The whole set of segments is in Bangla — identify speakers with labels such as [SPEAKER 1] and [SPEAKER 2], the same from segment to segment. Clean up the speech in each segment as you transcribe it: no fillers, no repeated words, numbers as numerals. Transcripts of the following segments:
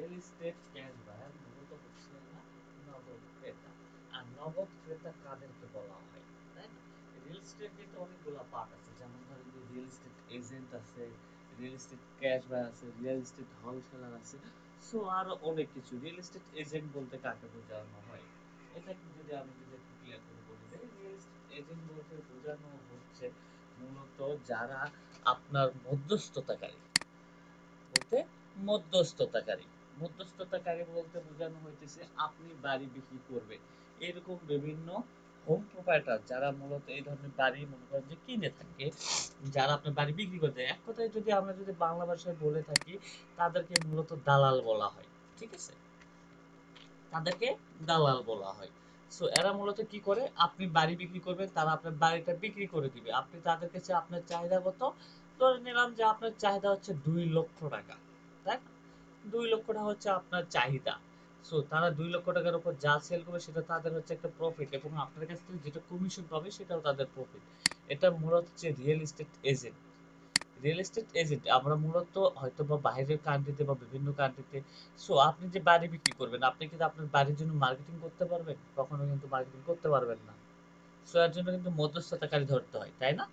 [SPEAKER 1] রিয়েল এস্টেট ক্যাশ বায়ার মূলত হচ্ছে না নগদ ক্রেতা। আর নগদ ক্রেতা কাদেরকে বলা হয়, তাই না? রিয়েল এস্টেট কিন্তু অনেকগুলা পার্ট আছে, যেমন ধরেন যে রিয়েল এস্টেট এজেন্ট আছে, রিয়েল এস্টেট ক্যাশ বায়ার আছে, রিয়েল এস্টেট হোলসেলার আছে। সো আরো অনেক কিছু। রিয়েল এস্টেট এজেন্ট বলতে কাকে বোঝানো হয়, এটা যদি আমি যদি একটু ক্লিয়ার করে বলে দেই, রিয়েল এস্টেট এজেন্ট বলতে বোঝানো হচ্ছে মূলত যারা আপনার মধ্যস্থতাকারী, বলতে মধ্যস্থতাকারী। মধ্যস্থতাকারী বলতে বোঝানো হইতেছে আপনি বাড়ি বিক্রি করবেন, এরকম বিভিন্ন হোম প্রোপাইটার যারা মূলত এই ধরনের বাড়ি মনে করেন যে কিনে থাকে, যারা আপনার বাড়ি বিক্রি করতে, এক কথায় যদি আমরা যদি বাংলা ভাষায় বলে থাকি, তাদেরকে মূলত দালাল বলা হয়। ঠিক আছে, তাদেরকে দালাল বলা হয়। সো এরা মূলত কি করে, আপনি বাড়ি বিক্রি করবেন, তারা আপনার বাড়িটা বিক্রি করে দিবে। আপনি তাদের কাছে আপনার চাহিদা কত, ধরে নিলাম যে আপনার চাহিদা হচ্ছে 2 লক্ষ টাকা, তাই না? 2 লক্ষ টাকা হচ্ছে আপনার চাহিদা। সো তারা 2 লক্ষ টাকার উপর যা সেল করবে সেটা তাদের হচ্ছে একটা প্রফিট, এবং আপনার কাছ থেকে যেটা কমিশন পাবে সেটাও তাদের প্রফিট। এটা মূলত হচ্ছে real estate agent. Real estate agent আমরা মূলত হয়তো বা বাইরের কান্ট্রিতে বা বিভিন্ন কান্ট্রিতে। সো আপনি যে বাড়ি বিক্রি করবেন, আপনি কিন্তু আপনার বাড়ির জন্য মার্কেটিং করতে পারবেন? কখনো কিন্তু মার্কেটিং করতে পারবেন না। সো এর জন্য কিন্তু মধ্যস্থতাকারী ধরতে হয়, তাই না?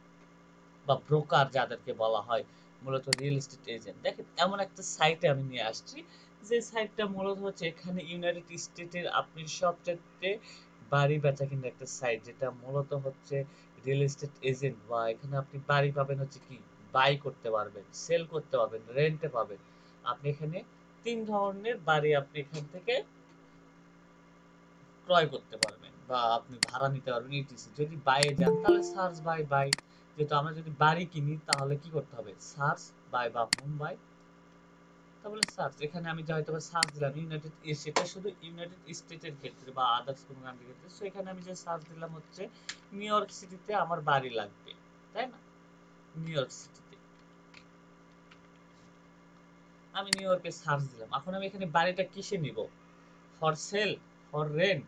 [SPEAKER 1] বা ব্রোকার যাদেরকে বলা হয়, মূলত রিয়েল এস্টেট এজেন্ট। দেখেন এমন একটা সাইটে আমি নিয়ে আসছি, যে সাইটটা মূলত হচ্ছে এখানে ইউনাইটেড স্টেটের আপনি সবচেয়ে বাড়ি বেচা কিনা একটা সাইট, যেটা মূলত হচ্ছে রিয়েল এস্টেট এজেন্ট। বা এখানে আপনি বাড়ি পাবেন হচ্ছে কি, বাই করতে পারবেন, সেল করতে পারবেন, রেন্টে পাবেন। আপনি এখানে 3 ধরনের বাড়ি আপনি এখান থেকে ক্রয় করতে পারবেন, বা আপনি ভাড়া নিতে পারবেন ইটিসি। যদি বাইরে যান তাহলে সার্চ বাই বাই। যেহেতু আমরা যদি বাড়ি কিনি তাহলে কি করতে হবে, সার্চ বাই বা হোম বাই, তাহলে সার্চ। এখানে আমি যে হয়তো সার্চ দিলাম ইউনাইটেড, সেটা শুধু ইউনাইটেড স্টেটের ক্ষেত্রে বা আদার্স কোনো কান্ট্রির ক্ষেত্রে। সো এখানে আমি যে সার্চ দিলাম হচ্ছে নিউ ইয়র্ক সিটিতে আমার বাড়ি লাগবে, তাই না? নিউ ইয়র্ক সিটিতে আমি নিউ ইয়র্কে সার্চ দিলাম। এখন আমি এখানে বাড়িটা কিসে নিব, ফর সেল, ফর রেন্ট?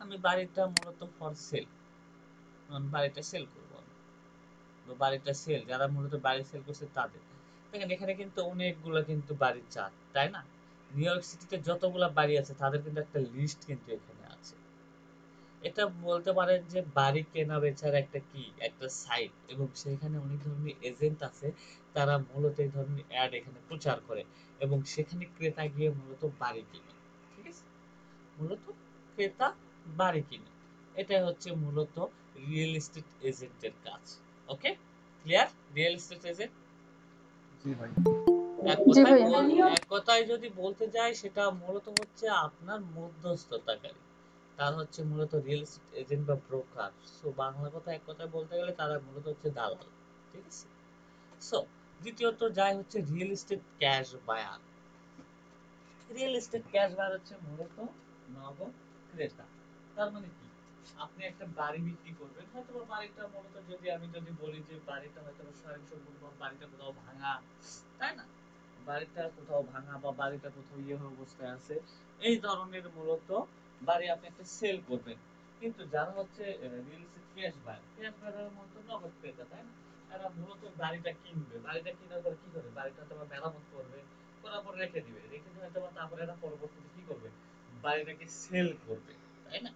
[SPEAKER 1] আমি বাড়িটা মূলত ফর সেল, বাড়িটা সেল করবো আমি। বা বাড়িটা সেল, যারা মূলত বাড়ি সেল করছে তাদের। দেখেন এখানে কিন্তু অনেকগুলো কিন্তু বাড়ির চার্ট, তাই না? নিউ ইয়র্ক সিটিতে যতগুলা বাড়ি আছে তাদের কিন্তু একটা লিস্ট কিন্তু এখানে আছে। এটা বলতে পারেন যে বাড়ি কেনা বেচার একটা কি, একটা সাইট। এবং সেখানে অনেক ধরনের এজেন্ট আছে, তারা মূলত এই ধরনের অ্যাড এখানে প্রচার করে, এবং সেখানে ক্রেতা গিয়ে মূলত বাড়ি কিনে। ঠিক আছে, মূলত ক্রেতা বাড়ি কিনে। এটা হচ্ছে মূলত রিয়েল এস্টেট এজেন্টের কাজ। ওকে, ক্লিয়ার? রিয়েল এস্টেট এজেন্ট
[SPEAKER 2] জি ভাই।
[SPEAKER 1] এক
[SPEAKER 3] জি
[SPEAKER 1] কথায়
[SPEAKER 3] ভাইয়া।
[SPEAKER 1] এক কথায় যদি বলতে যাই, সেটা মূলত হচ্ছে আপনার মধ্যস্থতাকারী। তার হচ্ছে মূলত রিয়েল এস্টেট এজেন্ট বা ব্রোকার। সো বাংলা কথা এক কথায় বলতে গেলে তারা মূলত হচ্ছে দালাল। ঠিক আছে। সো দ্বিতীয়ত যাই হচ্ছে real estate cash buyer. Real estate cash buyer হচ্ছে মূলত নগদ ক্রেতা। তার মানে কি, আপনি একটা বাড়ি বিক্রি করবেন, হয়তো বা বাড়িটা মূলত যদি আমি যদি বলি যে বাড়িটা হয়তো বা স্বয়ংসম্পূর্ণ, বা বাড়িটা কোথাও ভাঙা, তাই না? বাড়িটা কোথাও ভাঙা বা বাড়িটা কোথাও ইয়ে হয়ে অবস্থায় আছে, এই ধরনের মূলত বাড়ি আপনি একটা সেল করবেন। কিন্তু যারা হচ্ছে real estate cash buyer, cash বায়ারের মতো নগদ ক্রেতা, তাই না? এরা মূলত বাড়িটা কিনবে, বাড়িটা কেনার পর কি করে, বাড়িটা হয়তো বা মেরামত করবে, করার পর রেখে দিবে, রেখে দিয়ে হয়তো বা তারপরে এরা পরবর্তীতে কি করবে, বাড়িটাকে সেল করবে, তাই না?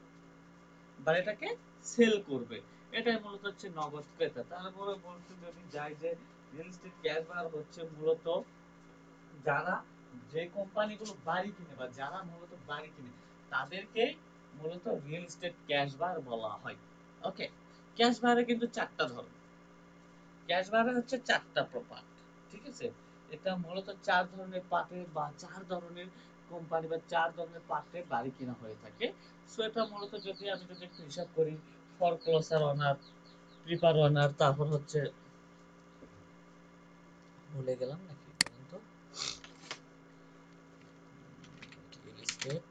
[SPEAKER 1] বাড়িটাকে সেল করবে। এটাই মূলত হচ্ছে নগদ ক্রেতা। তারপরে বলতে যদি যাই যে রিয়েল এস্টেট ক্যাশ বায়ার হচ্ছে মূলত যারা, যে কোম্পানিগুলো বাড়ি কিনে বা যারা মূলত বাড়ি কিনে, তাদেরকেই মূলত রিয়েল এস্টেট ক্যাশ বায়ার বলা হয়। ওকে, ক্যাশ বায়ারে কিন্তু 4টা ধরন। ক্যাশ বায়ারে হচ্ছে 4টা পার্ট। ঠিক আছে, এটা মূলত 4 ধরনের পার্টে বা 4 ধরনের কোম্পানি বা 4 ধরনের পার্টে বাড়ি কিনা হয়ে থাকে। সো এটা মূলত যদি আমি যদি একটু হিসাব করি, ফরক্লোজার অনার, প্রিপার অনার, তারপর হচ্ছে ভুলে গেলাম নাকি বলেন তো, রিয়েল এস্টেট,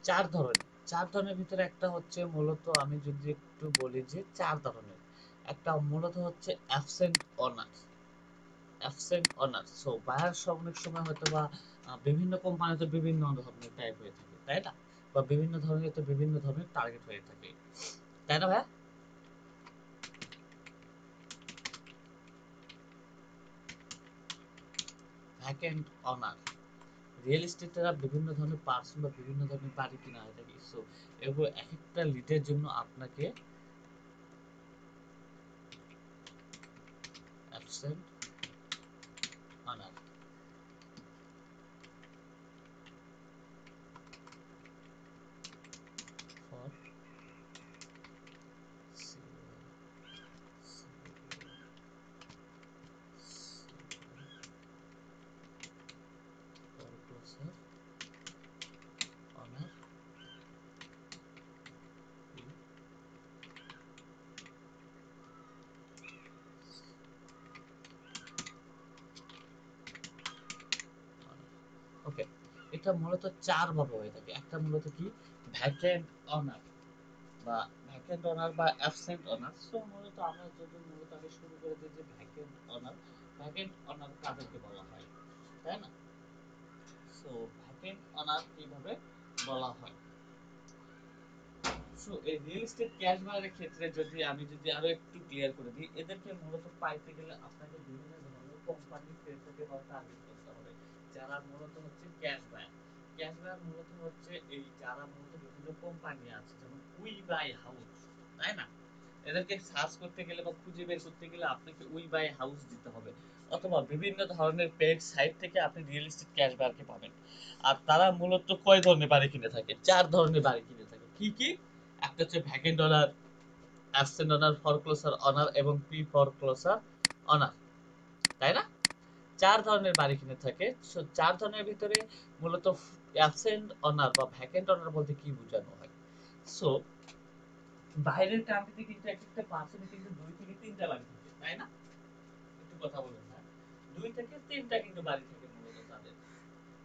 [SPEAKER 1] চার ধরনের। চার ধরনের ভিতরে একটা হচ্ছে মূলত, আমি যদি একটু বলি যে চার ধরনের, একটা মূলত হচ্ছে absent owner. Absent owner, so buyer অনেক সময় হয়তো বা বিভিন্ন কোম্পানিতে বিভিন্ন ধরনের টাইপ হয়ে থাকে, তাই না? বা বিভিন্ন ধরনের তো বিভিন্ন ধরনের টার্গেট হয়ে থাকে, তাই না ভাইয়া? ভ্যাকেন্ট অনার, রিয়েল এস্টেটেরা বিভিন্ন ধরনের পার্সন বা বিভিন্ন ধরনের বাড়ি কিনা হয়ে থাকে। সো এগুলো এক একটা লিডের জন্য আপনাকে absent owner for foreclosure owner okay. এটা মূলত চার ভাবে হয়ে থাকে। একটা মূলত কি, ভ্যাকেন্ট অনার বা ভ্যাকেন্ট অনার বা অ্যাবসেন্ট অনার। সো মূলত আমরা যদি মূলত আগে শুরু করে দিই যে ভ্যাকেন্ট অনার, ভ্যাকেন্ট অনার কাদেরকে বলা হয়, তাই না? সো ভ্যাকেন্ট অনার কিভাবে বলা হয়? সো এই রিয়েল এস্টেট ক্যাশ বায়ারের ক্ষেত্রে যদি আমি যদি আরো একটু ক্লিয়ার করে দিই, এদেরকে মূলত পাইতে গেলে আপনাকে বিভিন্ন ধরনের কোম্পানি থেকে বা টার্গেট করতে হবে, যারা মূলত হচ্ছে ক্যাশ বায়ার। ক্যাশ বায়ার মূলত হচ্ছে এই যারা মূলত বিভিন্ন কোম্পানি আছে, যেমন উই বাই হাউস, তাই না? এদেরকে সার্চ করতে গেলে বা খুঁজে বের করতে গেলে আপনাকে উই বাই হাউস দিতে হবে, অথবা বিভিন্ন ধরনের পেড সাইট থেকে আপনি রিয়েল এস্টেট ক্যাশ বায়ারকে পাবেন। আর তারা মূলত কয় ধরনের বাড়ি কিনে থাকে? চার ধরনের বাড়ি কিনে থাকে। কি কি? একটা হচ্ছে vacant owner, absent owner, foreclosure owner এবং প্রি ফরক্লোজার অনার, তাই না? চার ধরনের বাড়ি কিনে থাকে। সো চার ধরনের ভিতরে মূলত অ্যাবসেন্ট অনার বা ভ্যাকেন্ট অনার বলতে কি বোঝানো হয়? সো বাইরের কান্ট্রিতে কিন্তু এক একটা পার্সনে কিন্তু দুই থেকে তিনটা বাড়ি থাকে, তাই না? একটু কথা বলুন না। দুই থেকে তিনটা কিন্তু বাড়ি থাকে মূলত তাদের।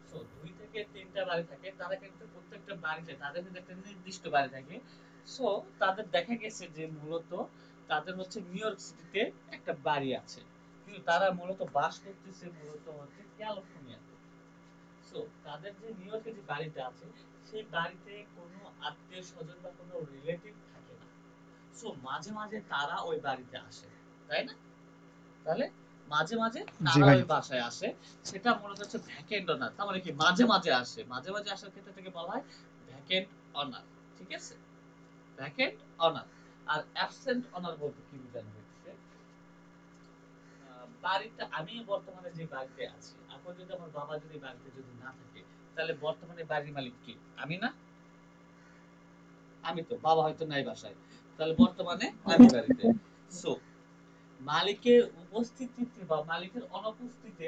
[SPEAKER 1] সো দুই থেকে তিনটা বাড়ি থাকে, তারা কিন্তু প্রত্যেকটা বাড়িতে তাদের কিন্তু একটা নির্দিষ্ট বাড়ি থাকে। সো তাদের দেখা গেছে যে মূলত তাদের হচ্ছে নিউ ইয়র্ক সিটিতে একটা বাড়ি আছে, কিন্তু তারা মূলত বাস করতেছে মূলত হচ্ছে ক্যালিফোর্নিয়াতে। সো তাদের যে নিউ ইয়র্কে যে বাড়িটা আছে, সেই বাড়িতে কোনো আত্মীয় স্বজন বা কোনো রিলেটিভ থাকে না। সো মাঝে মাঝে তারা ওই বাড়িতে আসে, তাই না? তাহলে মাঝে মাঝে
[SPEAKER 2] জি
[SPEAKER 1] তারা
[SPEAKER 2] ভাই।
[SPEAKER 1] ওই বাসায় আসে। সেটা মূলত হচ্ছে ভ্যাকেন্ট অনার। তার মানে কি, মাঝে মাঝে আসে, মাঝে মাঝে আসার ক্ষেত্রে থেকে বলা হয় ভ্যাকেন্ট অনার। ঠিক আছে, vacant honour. Are absent honour বলতে কি বোঝানো হচ্ছে? বাড়িটা আমি বর্তমানে যে বাড়িতে আছি, এখন যদি আমার বাবা যদি বাড়িতে যদি না থাকে, তাহলে বর্তমানে বাড়ির মালিক কে? আমি না? আমি তো, বাবা হয়তো নাই বাসায়, তাহলে বর্তমানে আমি বাড়িতে। সো মালিকের উপস্থিতিতে বা মালিকের অনুপস্থিতিতে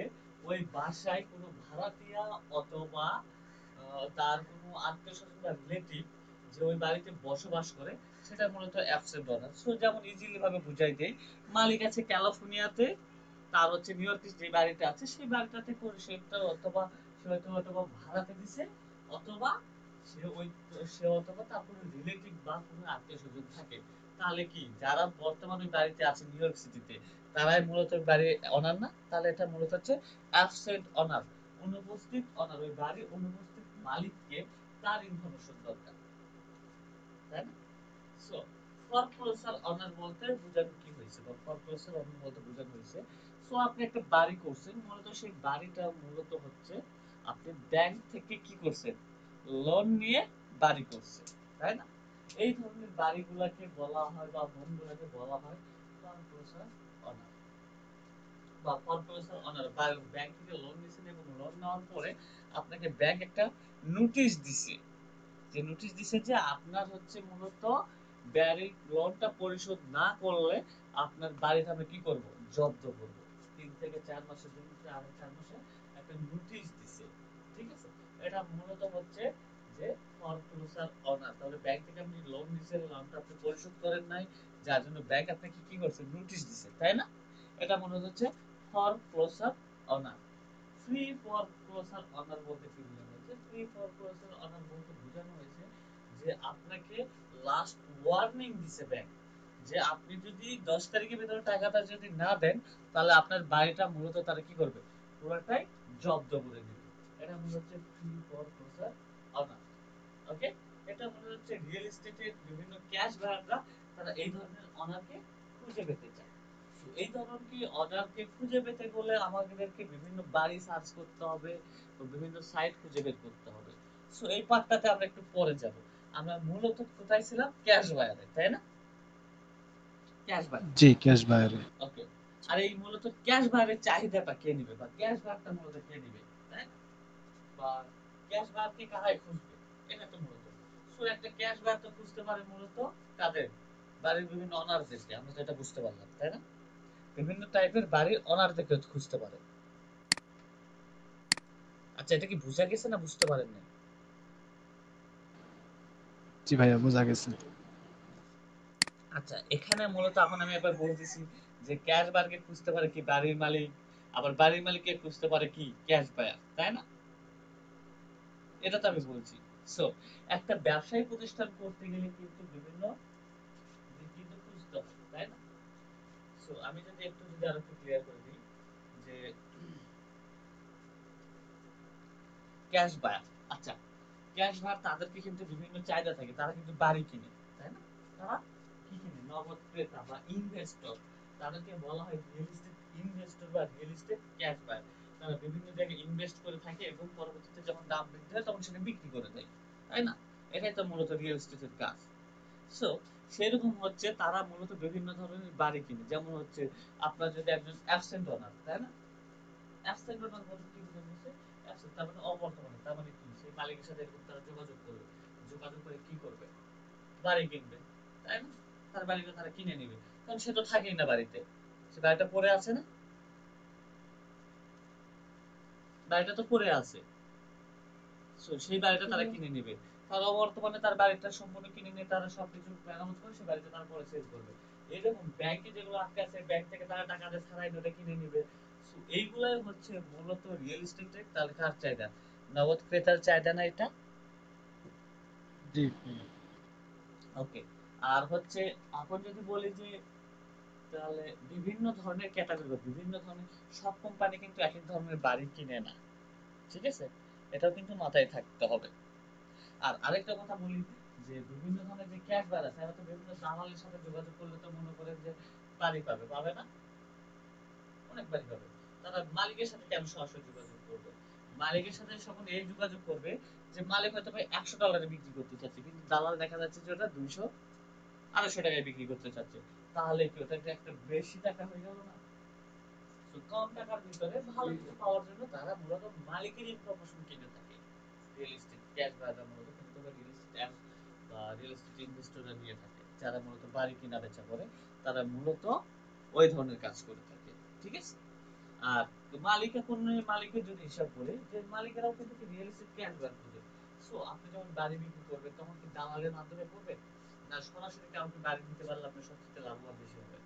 [SPEAKER 1] ওই বাসায় কোনো ভাড়াটিয়া অথবা তার কোনো আত্মীয় স্বজন বা রিলেটিভ যে ওই বাড়িতে বসবাস করে, সেটা মূলত অ্যাবসেন্ট অনার। সো যেমন ইজিলি ভাবে বুঝাই দেই, মালিক আছে ক্যালিফোর্নিয়াতে, তার হচ্ছে নিউ ইয়র্কে যে বাড়িটা আছে সেই বাড়িটাতে করে সেটা অথবা সে হয়তো অথবা ভাড়াতে দিছে, অথবা সে ওই সে অথবা তার কোনো রিলেটিভ বা কোনো আত্মীয় স্বজন থাকে। তাহলে কি, যারা বর্তমানে বাড়িতে আছে নিউ ইয়র্ক সিটিতে, তারাই মূলত বাড়ি অনার না? তাহলে এটা মূলত হচ্ছে অ্যাবসেন্ট অনার, অনুপস্থিত অনার। ওই বাড়ির অনুপস্থিত মালিককে তার ইনফরমেশন দরকার, তাই না? সো ফরক্লোজার অনার বলতে বোঝানো কি হয়েছে, বা ফরক্লোজার অনার বলতে বোঝানো হয়েছে, সো আপনি একটা বাড়ি করছেন, মূলত সেই বাড়িটা মূলত হচ্ছে আপনি ব্যাংক থেকে কি করছেন, লোন নিয়ে বাড়ি করছেন, তাই না? এই ধরনের বাড়িগুলোকে বলা হয় বা হোমগুলোকে বলা হয় ফরক্লোজার অনার বা ফরক্লোজার অনার। ব্যাংক থেকে লোন নিছেন এবং লোন নেওয়ার পরে আপনাকে ব্যাংক একটা নোটিশ দিছে, যে নোটিশ দিছে যে আপনার হচ্ছে মূলত বাড়ির লোনটা পরিশোধ না করলে আপনার বাড়িটা আমরা কি করব, জব্দ করব। 3 থেকে 4 মাসের জন্য, 4 মাসে একটা নোটিশ দিছে। ঠিক আছে, এটা মূলত হচ্ছে যে ফরক্লোজার অনার। তাহলে ব্যাংক থেকে আপনি লোন নিছেন, লোনটা আপনি পরিশোধ করেন নাই, যার জন্য ব্যাংক আপনাকে কি করছে, নোটিশ দিছে, তাই না? এটা মূলত হচ্ছে ফরক্লোজার অনার। ফ্রি ফরক্লোজার অনার বলতে কি বোঝানো হচ্ছে? প্রি ফরক্লোজার অনার বলতে বোঝানো হয়েছে যে আপনাকে লাস্ট ওয়ার্নিং দিছে ব্যাংক, যে আপনি যদি 10 তারিখের ভিতরে টাকাটা যদি না দেন, তাহলে আপনার বাড়িটা মূলত তারা কি করবে, পুরোটাই জব্দ করে দিবে। এটা মনে হচ্ছে প্রি ফরক্লোজার অনার। ওকে, এটা মনে হচ্ছে রিয়েল এস্টেটের বিভিন্ন ক্যাশ বায়াররা তারা এই ধরনের অনারকে খুঁজে পেতে চায়। তো এই ধরনের অনারকে খুঁজে পেতে গেলে আমাদেরকে বিভিন্ন বাড়ি সার্চ করতে হবে, বিভিন্ন সাইট খুঁজে বের করতে হবে। সো এই পার্টটাতে আমরা একটু পরে যাব। আমরা মূলত কোথায় ছিলাম, ক্যাশ বায়ারে, তাই না? Cash buyer.
[SPEAKER 2] জি, ক্যাশ বায়ারে।
[SPEAKER 1] ওকে, আর এই মূলত ক্যাশ বায়ারের চাহিদাটা কে নিবে, বা ক্যাশ বায়ারটা মূলত কে নিবে, তাই না? বা ক্যাশ বায়ারকে কারাই খুঁজবে, এটা তো মূলত। সো একটা ক্যাশ বায়ার তো খুঁজতে পারে মূলত কাদের, বাড়ির বিভিন্ন অনারদেরকে, আমরা যেটা বুঝতে পারলাম, তাই না? বিভিন্ন টাইপের বাড়ির অনারদেরকে খুঁজতে পারে। আচ্ছা, এটা কি বুঝা গেছে না বুঝতে পারেন নাই?
[SPEAKER 2] জি ভাইয়া, বোঝা গেছে।
[SPEAKER 1] আচ্ছা, এখানে মূলত এখন আমি একবার বলতেছি যে ক্যাশ বায়ারকে খুঁজতে পারে কি বাড়ির মালিক, আবার বাড়ির মালিককে খুঁজতে পারে কি ক্যাশ বায়ার, তাই না? এটা তো আমি বলছি। সো একটা ব্যবসায়ী প্রতিষ্ঠান করতে গেলে কিন্তু বিভিন্ন দিক কিন্তু খুঁজতে হবে, তাই না? সো আমি যদি একটু যদি আরো একটু ক্লিয়ার করে দিই যে ক্যাশ বায়ার, আচ্ছা, ক্যাশ বায়ার তাদেরকে কিন্তু বিভিন্ন চাহিদা থাকে, তারা কিন্তু বাড়ি কিনে, তাই না? তারা কি কিনে, নগদ ক্রেতা বা ইনভেস্টর, তাদেরকে বলা হয় রিয়েল এস্টেট ইনভেস্টর বা রিয়েল এস্টেট ক্যাশ বায়ার। তারা বিভিন্ন জায়গায় ইনভেস্ট করে থাকে এবং পরবর্তীতে যখন দাম বৃদ্ধি হয় তখন সেটা বিক্রি করে দেয়, তাই না? এটাই তো মূলত রিয়েল এস্টেটের কাজ। সো সেরকম হচ্ছে তারা মূলত বিভিন্ন ধরনের বাড়ি কিনে, যেমন হচ্ছে আপনার যদি একজন অ্যাবসেন্ট ওনার, তাই না? অ্যাবসেন্ট ওনার বলতে কি বোঝানো হচ্ছে, অ্যাবসেন্ট তার মানে অবর্তমানে, তার মানে কি সেই মালিকের সাথে এরকম তারা যোগাযোগ করবে, যোগাযোগ করে কি করবে, বাড়ি কিনবে, তাই না? তার বাড়িটা তারা কিনে নিবে, কারণ সে তো থাকেই না বাড়িতে, সে বাড়িটা পড়ে আছে না, বাড়িটা তো পড়ে আছে। সো সেই বাড়িটা তারা কিনে নিবে, তারা বর্তমানে তার বাড়িটা সম্পূর্ণ কিনে নিয়ে তারা সবকিছু মেরামত করে সেই বাড়িটা তারপরে সেল করবে। এরকম ব্যাংকে যেগুলো আটকে আছে, ব্যাংক থেকে তারা টাকা দিয়ে ছাড়াই ওটা কিনে নিবে। সো এইগুলাই হচ্ছে মূলত রিয়েল এস্টেটের তার কার চাহিদা, নগদ ক্রেতার চাহিদা না এটা?
[SPEAKER 2] জি।
[SPEAKER 1] ওকে, আর হচ্ছে এখন যদি বলি যে তাহলে বিভিন্ন ধরনের ক্যাটাগরি, বিভিন্ন ধরনের, সব কোম্পানি কিন্তু এক এক ধরনের বাড়ি কিনে না, ঠিক আছে? এটাও কিন্তু মাথায় থাকতে হবে। আর আরেকটা কথা বলি যে বিভিন্ন ধরনের যে ক্যাশ বার আছে, এরা তো বিভিন্ন দালালের সাথে যোগাযোগ করলে তো মনে করেন যে বাড়ি পাবে, পাবে না? অনেক বাড়ি পাবে। তারা মালিকের সাথে কেন সরাসরি যোগাযোগ করবে? মালিকের সাথে যখন এই যোগাযোগ করবে যে মালিক হয়তো ভাই $100 বিক্রি করতে চাচ্ছে, কিন্তু দালাল দেখা যাচ্ছে যে ওটা 200 250 টাকায় বিক্রি করতে চাচ্ছে, তাহলে কি ওটা একটা বেশি টাকা হয়ে গেল না? তো কম টাকার ভিতরে ভালো কিছু পাওয়ার জন্য তারা মূলত মালিকের ইনফরমেশন কিনে থাকে। রিয়েল এস্টেট ক্যাশ বায়াররা মূলত কিন্তু রিয়েল এস্টেট অ্যাপ বা রিয়েল এস্টেট ইনভেস্টররা নিয়ে থাকে, যারা মূলত বাড়ি কিনা বেচা করে, তারা মূলত ওই ধরনের কাজ করে থাকে, ঠিক আছে? আর মালিক, এখন মালিকের যদি হিসাব বলি যে মালিকেরাও কিন্তু রিয়েল এস্টেট ক্যাশ বায়ার খুঁজে। সো আপনি যখন বাড়ি বিক্রি করবেন তখন কি দালালের মাধ্যমে করবেন, না সরাসরি কাউকে বাড়ি দিতে পারলে আপনি সবচেয়ে লাভবান বেশি হবে,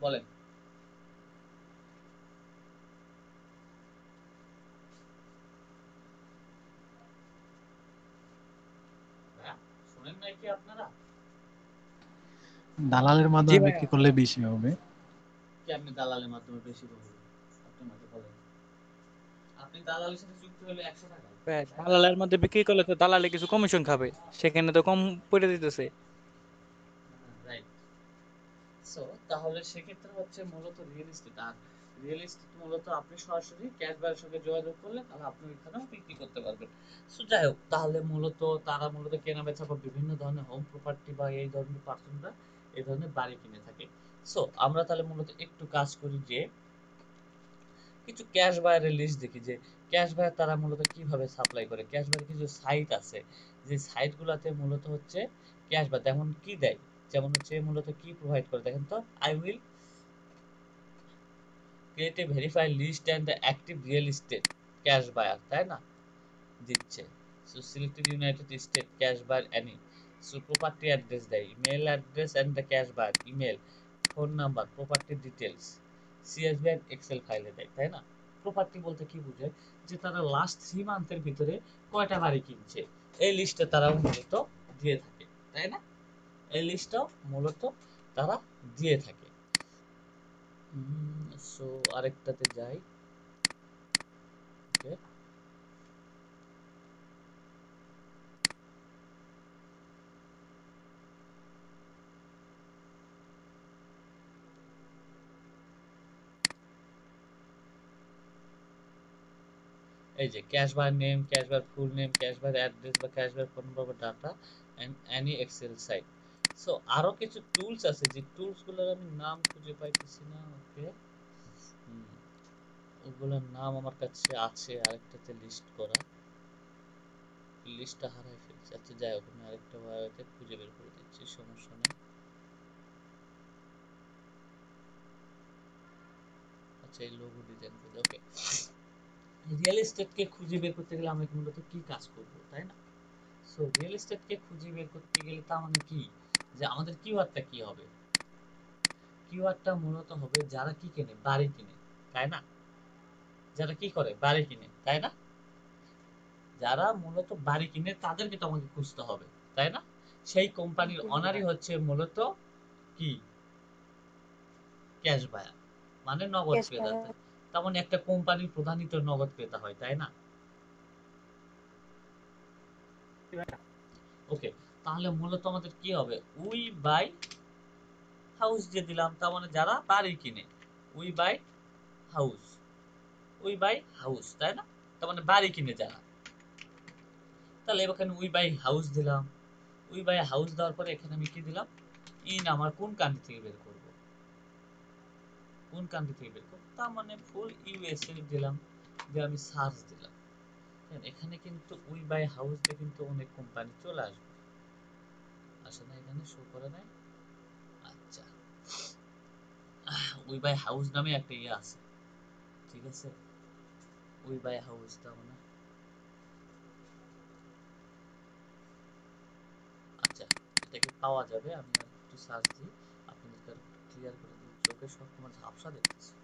[SPEAKER 1] বলেন? হ্যাঁ, শোনেন নাই কি আপনারা?
[SPEAKER 2] দালালের
[SPEAKER 3] জি
[SPEAKER 2] মাধ্যমে
[SPEAKER 3] ভাইয়া।
[SPEAKER 2] বিক্রি করলে বেশি হবে।
[SPEAKER 1] কেমনে দালালের মাধ্যমে বেশি পাবো, আপনি আমাকে বলেন। আপনি দালালের সাথে চুক্তি হলে 100 টাকায়,
[SPEAKER 3] ভাইয়া,
[SPEAKER 1] তাই না?
[SPEAKER 3] দালালের মধ্যে বিক্রি করলে তো দালালে কিছু কমিশন খাবে, সেখানে তো কম পড়ে দিতেছে।
[SPEAKER 1] রাইট। সো তাহলে সেক্ষেত্রে হচ্ছে মূলত রিয়েল এস্টেট, আর রিয়েল এস্টেট মূলত আপনি সরাসরি ক্যাশ বায়ের সঙ্গে যোগাযোগ করলে তাহলে আপনি ওইখানেও বিক্রি করতে পারবেন। সো যাই হোক, তাহলে মূলত তারা মূলত কেনা বেচা বা বিভিন্ন ধরনের হোম প্রপার্টি বা এই ধরনের পার্সনরা এই ধরনের বাড়ি কিনে থাকে। সো আমরা তাহলে মূলত একটু কাজ করি যে কিছু ক্যাশ বায়ারের লিস্ট দেখি যে ক্যাশ বায়ার তারা মূলত কিভাবে সাপ্লাই করে। ক্যাশ বায়ারের কিছু সাইট আছে, যে সাইটগুলোতে মূলত হচ্ছে ক্যাশ বায়ার তেমন কি দেয়, যেমন হচ্ছে মূলত কি প্রোভাইড করে দেখেন তো, I will create a verified list and the active real estate cash buyer, তাই না? দিচ্ছে। So selected United State cash buyer any, so property address দেয়, email address and the cash buyer email, phone number, property details, CSV and Excel ফাইলে দেয়, তাই না? প্রপার্টি বলতে কি বোঝায়, যে তারা লাস্ট 3 মান্থের ভিতরে কয়টা বাড়ি কিনছে এই লিস্টটা তারা মূলত দিয়ে থাকে, তাই না? এই লিস্টটাও মূলত তারা দিয়ে থাকে। সো আরেকটাতে যাই। ওকে, এই যে cash buyer name, cash buyer full name, cash buyer address বা ক্যাশ বার ফোন নাম্বার বা data and any Excel site. So আরো কিছু টুলস আছে যে টুলস গুলোর আমি নাম খুঁজে পাইতেছি না। ওকে, ওগুলোর নাম আমার কাছে আছে আরেকটাতে লিস্ট করা, লিস্টটা হারাই ফেলছি। আচ্ছা যাই হোক, আমি আরেকটা ওয়েতে খুঁজে বের করে দিচ্ছি, সমস্যা নেই। আচ্ছা এই লোগো ডিজাইন করে, ওকে। রিয়েল এস্টেটকে খুঁজে বের করতে গেলে আমরা মূলত কি কাজ করব, তাই না? সো রিয়েল এস্টেটকে খুঁজে বের করতে গেলে তার মানে কি, যে আমাদের কিওয়ার্ডটা কি হবে? কিওয়ার্ডটা মূলত হবে যারা কি কেনে, বাড়ি কিনে, তাই না? যারা কি করে, বাড়ি কিনে, তাই না? যারা মূলত বাড়ি কিনে তাদেরকে তো আমাকে খুঁজতে হবে, তাই না? সেই কোম্পানির অনারই হচ্ছে মূলত কি, ক্যাশ বায়ার, মানে নগদ
[SPEAKER 4] ক্যাশ
[SPEAKER 1] ক্রেতা।
[SPEAKER 4] বায়ার।
[SPEAKER 1] তার মানে একটা কোম্পানির প্রধানই তো নগদ ক্রেতা হয়, তাই না? ওকে, তাহলে মূলত আমাদের কি হবে, উই বাই হাউস দিয়ে দিলাম, তার মানে যারা বাড়ি কিনে, we buy house, we buy house, তাই না? তার মানে বাড়ি কিনে যারা, তাহলে এখানে উই বাই হাউস দিলাম। উই বাই হাউস দেওয়ার পরে এখানে আমি কি দিলাম, ইন আমার কোন কান্ট্রি থেকে বের করব, কোন কান্ট্রি থেকে বের করব, তার মানে ফুল ইউএসএ দিলাম, দিয়ে আমি সার্চ দিলাম। এখানে কিন্তু উই বাই হাউস দিয়ে কিন্তু অনেক কোম্পানি চলে আসবে, আসে না? এখানে শো করে নাই। আচ্ছা, উই বাই হাউস নামে একটা ইয়ে আছে, ঠিক আছে? উই বাই হাউস তার মানে, আচ্ছা এটাকে পাওয়া যাবে, আমি আর একটু সার্চ দিই, আপনাদেরকে আর ক্লিয়ার করে দিই, চোখে সবসময় ঝাপসা দেখতেছি।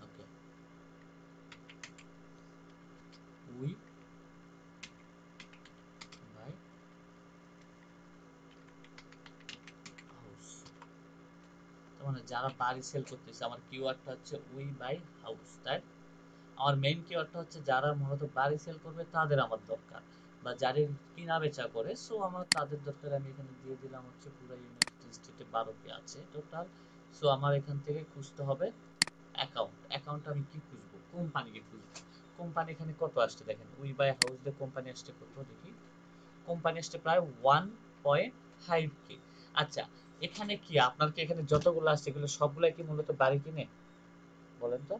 [SPEAKER 1] ওকে, উই বাই হাউস, তার মানে যারা বাড়ি সেল করতেছে, আমার কিওয়ার্ডটা হচ্ছে উই বাই হাউস, তাই? আমার মেইন কিওয়ার্ডটা হচ্ছে যারা মূলত বাড়ি সেল করবে তাদের আমার দরকার, বা যারা কিনা বেচা করে, সো আমার তাদের দরকার। আমি এখানে দিয়ে দিলাম হচ্ছে পুরো ইউনাইটেড স্টেটে 12টি আছে টোটাল। সো আমার এখান থেকে খুঁজতে হবে অ্যাকাউন্ট। অ্যাকাউন্ট আমি কি খুঁজবো, কোম্পানিকে খুঁজবো। কোম্পানি এখানে কত আসছে দেখেন, উই বাই হাউস দিয়ে কোম্পানি আসছে কত দেখি, কোম্পানি আসছে প্রায় 1.5K। আচ্ছা, এখানে কি আপনার কি এখানে যতগুলো আসছে এগুলো সবগুলাই কি মূলত বাড়ি কিনে, বলেন তো?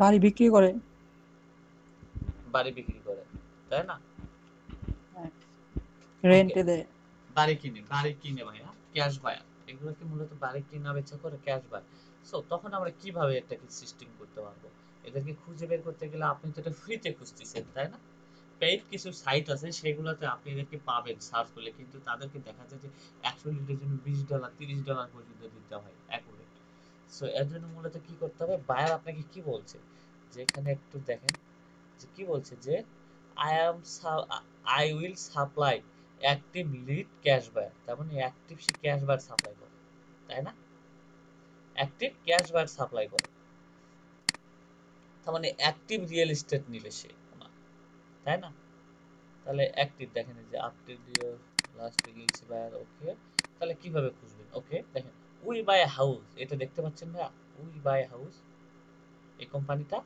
[SPEAKER 4] বাড়ি বিক্রি করে।
[SPEAKER 1] বাড়ি বিক্রি করে, তাই না? ওকে,
[SPEAKER 4] রেন্টে দেয়।
[SPEAKER 1] বাড়ি কিনে, বাড়ি কিনে ভাইয়া, ক্যাশ বায়ার, এগুলো কি মূলত বাড়ি কিনা বেচা করে, ক্যাশ বায়ার। সো তখন আমরা কিভাবে এটাকে সিস্টেম করতে পারবো, এদেরকে খুঁজে বের করতে গেলে আপনি তো এটা ফ্রিতে খুঁজতেছেন, তাই না? পেইড কিছু সাইট আছে সেগুলোতে আপনি এদেরকে পাবেন সার্চ করলে, কিন্তু তাদেরকে দেখা যায় যে 100 লিটারের জন্য $20 $30 পর্যন্ত দিতে হয় অ্যাকুরেট। সো এর জন্য মূলত কি করতে হবে, বায়ার আপনাকে কি বলছে, যে এখানে একটু দেখেন, যে কি বলছে, যে I am I will supply active lead cash buyer, তার মানে অ্যাক্টিভ সে ক্যাশ বায়ার সাপ্লাই করে, তাই না? অ্যাক্টিভ ক্যাশ বায়ার সাপ্লাই করে, তার মানে অ্যাক্টিভ রিয়েল এস্টেট নিবে সে ওনার, তাই না? তাহলে অ্যাক্টিভ দেখেন, এই যে আপডেট লাস্ট রিলিজ বায়ার। ওকে, তাহলে কিভাবে খুঁজবেন? ওকে দেখেন, উই বাই হাউস, এটা দেখতে পাচ্ছেন ভাইয়া, উই বাই হাউস এই কোম্পানিটা।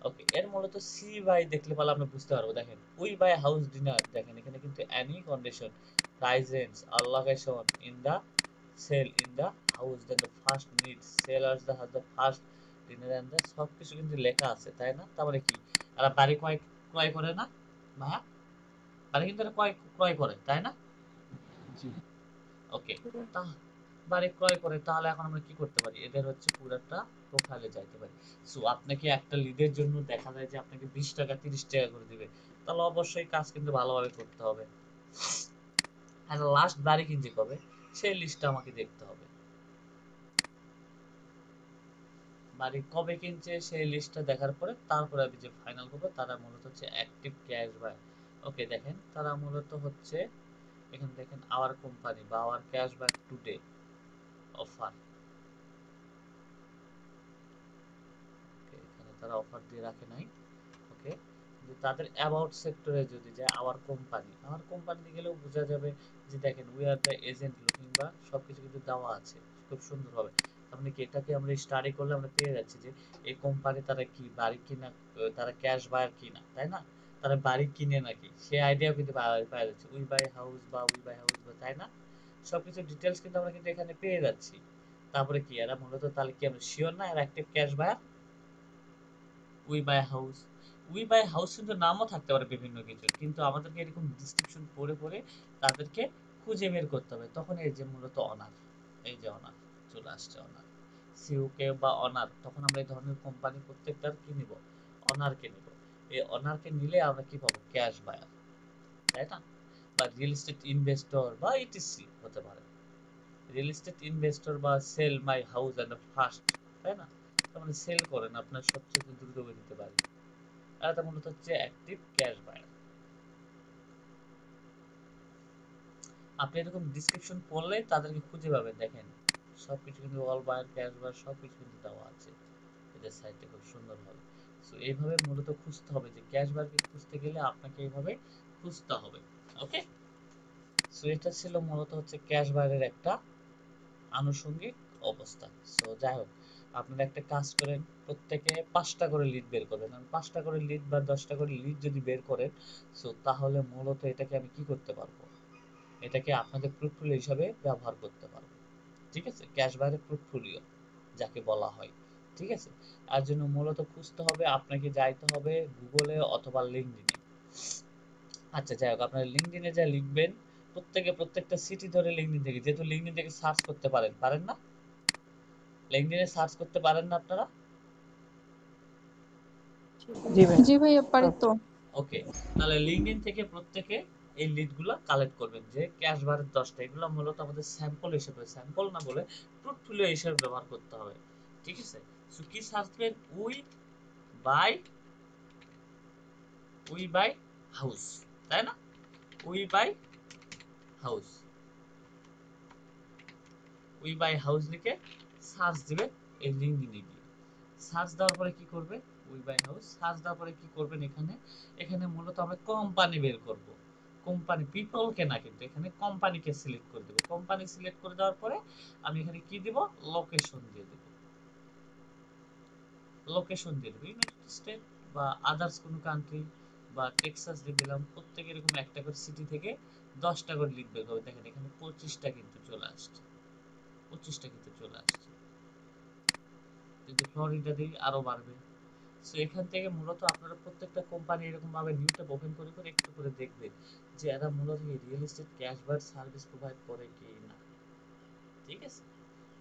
[SPEAKER 1] ওকে, এর মূলত সি বাই দেখলে পারলে আপনি বুঝতে পারবো। দেখেন উই বাই হাউস ডিনার, দেখেন এখানে কিন্তু any condition price range allocation in the sale in the house, then the first need sellers the has the first ঋণের আন্দাজ সবকিছু কিন্তু লেখা আছে, তাই না? তারপরে কি, এরা বাড়ি ক্রয় করে না ভাইয়া? বাড়ি কিন্তু এরা ক্রয় করে, তাই না?
[SPEAKER 2] জি
[SPEAKER 1] ওকে, তা বাড়ি ক্রয় করে, তাহলে এখন আমরা কি করতে পারি, এদের হচ্ছে পুরাটা প্রোফাইলে যাইতে পারি। সো আপনাকে একটা লিডের জন্য দেখা যায় যে আপনাকে 20 টাকা 30 টাকা করে দিবে, তাহলে অবশ্যই কাজ কিন্তু ভালোভাবে করতে হবে। আর লাস্ট বাড়ি কিনছে কবে সেই লিস্টটা আমাকে দেখতে হবে। বাড়ি কবে কিনছে সেই লিস্টটা দেখার পরে তারপরে আমি যে ফাইনাল করবো, তারা মূলত হচ্ছে অ্যাক্টিভ ক্যাশ বায়ার। ওকে, দেখেন তারা মূলত হচ্ছে, এখানে দেখেন আওয়ার কোম্পানি বা our cash back today offer. এখানে তারা অফার দিয়ে রাখে নাই। ওকে, কিন্তু তাদের অ্যাবাউট সেক্টরে যদি যায়, আওয়ার কোম্পানিতে গেলেও বোঝা যাবে যে দেখেন we are the agent looking, বা সবকিছু কিন্তু দেওয়া আছে খুব সুন্দরভাবে। তার মানে কি, এটাকে আমরা স্টাডি করলে আমরা পেয়ে যাচ্ছি যে এই কোম্পানি তারা কি বাড়ি কিনা, তারা ক্যাশ বায়ার কিনা, তাই না? তারা বাড়ি কিনে নাকি সে আইডিয়াও কিন্তু পাওয়া যাচ্ছে, উই বাই হাউস বা উই বাই হাউস বা, তাই না? সবকিছু ডিটেলস কিন্তু আমরা কিন্তু এখানে পেয়ে যাচ্ছি। তারপরে কি, এরা মূলত তাহলে কি আমরা শিওর না এরা active cash buyer? We buy house, we buy house কিন্তু নামও থাকতে পারে বিভিন্ন কিছু, কিন্তু আমাদেরকে এরকম ডিসক্রিপশন পড়ে পড়ে তাদেরকে খুঁজে বের করতে হবে। তখন এই যে মূলত অনার, এই যে অনার চলে আসছে, অনার সিওকে বা অনার, তখন আমরা এই ধরনের কোম্পানি প্রত্যেকটার কি নিব, অনারকে নিব। এই অনারকে নিলে আমরা কি পাবো, ক্যাশ বায়ার, তাই না? বা রিয়েল এস্টেট ইনভেস্টর বা ইটিসি হতে পারে। রিয়েল এস্টেট ইনভেস্টর বা sell my house and fast, তাই না? তার মানে সেল করেন আপনার সবচেয়ে দ্রুত গতিতে বাড়ি, এটা মূলত হচ্ছে অ্যাক্টিভ ক্যাশ বায়ার। আপনি এরকম ডিসক্রিপশন পড়লে তাদেরকে খুঁজে পাবেন, দেখেন সবকিছু কিন্তু অল বায়ার ক্যাশ বায়ার সবকিছু কিন্তু দেওয়া আছে এদের সাইটে খুব সুন্দরভাবে। সো এইভাবে মূলত খুঁজতে হবে, যে ক্যাশ বায়ারকে খুঁজতে গেলে আপনাকে এইভাবে খুঁজতে হবে। ওকে, সো এটা ছিল মূলত হচ্ছে ক্যাশ বায়ারের একটা আনুষঙ্গিক অবস্থা। সো যাই হোক, আপনারা একটা কাজ করেন, প্রত্যেকে 5টা করে লিড বের করবেন। কারণ 5টা করে লিড বা 10টা করে লিড যদি বের করেন, সো তাহলে মূলত এটাকে আমি কি করতে পারবো, এটাকে আপনাদের পোর্টফোলিও হিসাবে ব্যবহার করতে পারবো। ঠিক আছে, ক্যাশ বায়ারের পোর্টফোলিও যাকে বলা হয়। ঠিক আছে, তার জন্য মূলত খুঁজতে হবে, আপনাকে যাইতে হবে গুগলে অথবা লিঙ্কডইনে। আচ্ছা যাই হোক, আপনারা লিঙ্কডইনে যা লিখবেন, প্রত্যেকটা সিটি ধরে লিঙ্কডইন থেকে, যেহেতু লিঙ্কডইন থেকে সার্চ করতে পারেন না? লিঙ্কডইনে সার্চ করতে পারেন না আপনারা?
[SPEAKER 2] জি ভাইয়া।
[SPEAKER 4] জি ভাইয়া পারি তো।
[SPEAKER 1] ওকে, তাহলে লিঙ্কডইন থেকে প্রত্যেকে এই লিডগুলো কালেক্ট করবেন, যে ক্যাশ বারের 10টা, এগুলো মূলত আমাদের স্যাম্পল হিসেবে, স্যাম্পল না বলে পোর্টফোলিও হিসেবে ব্যবহার করতে হবে। ঠিক আছে, সো কি সার্চ করবেন, বাই উই বাই হাউস, তাই না? We buy house, we buy house লিখে সার্চ দিবে এই লিঙ্কডইনে গিয়ে। সার্চ দেওয়ার পরে কি করবে, উই বাই হাউস সার্চ দেওয়ার পরে কি করবেন, এখানে এখানে মূলত আমরা কোম্পানি বের করব। কোম্পানি, পিপলকে না, কিন্তু এখানে কোম্পানিকে সিলেক্ট করে দেব। কোম্পানি সিলেক্ট করে দেওয়ার পরে আমি এখানে কি দিব, লোকেশন দিয়ে দেব। লোকেশন দিয়ে দেব ইউনাইটেড স্টেট বা আদার্স কোনো কান্ট্রি বা টেক্সাস দিয়ে দিলাম। প্রত্যেকে এরকম একটা করে সিটি থেকে 10টা করে লিড বের করবে। দেখেন এখানে 25টা কিন্তু চলে আসছে, 25টা কিন্তু চলে আসছে। যদি ফ্লোরিডা দিই আরো বাড়বে। সো এখান থেকে মূলত আপনারা প্রত্যেকটা কোম্পানি এরকম ভাবে নিউ ট্যাব ওপেন করে করে একটু করে দেখবেন যে এরা মূলত এই real estate cash buyer service provide করে কি না। ঠিক আছে,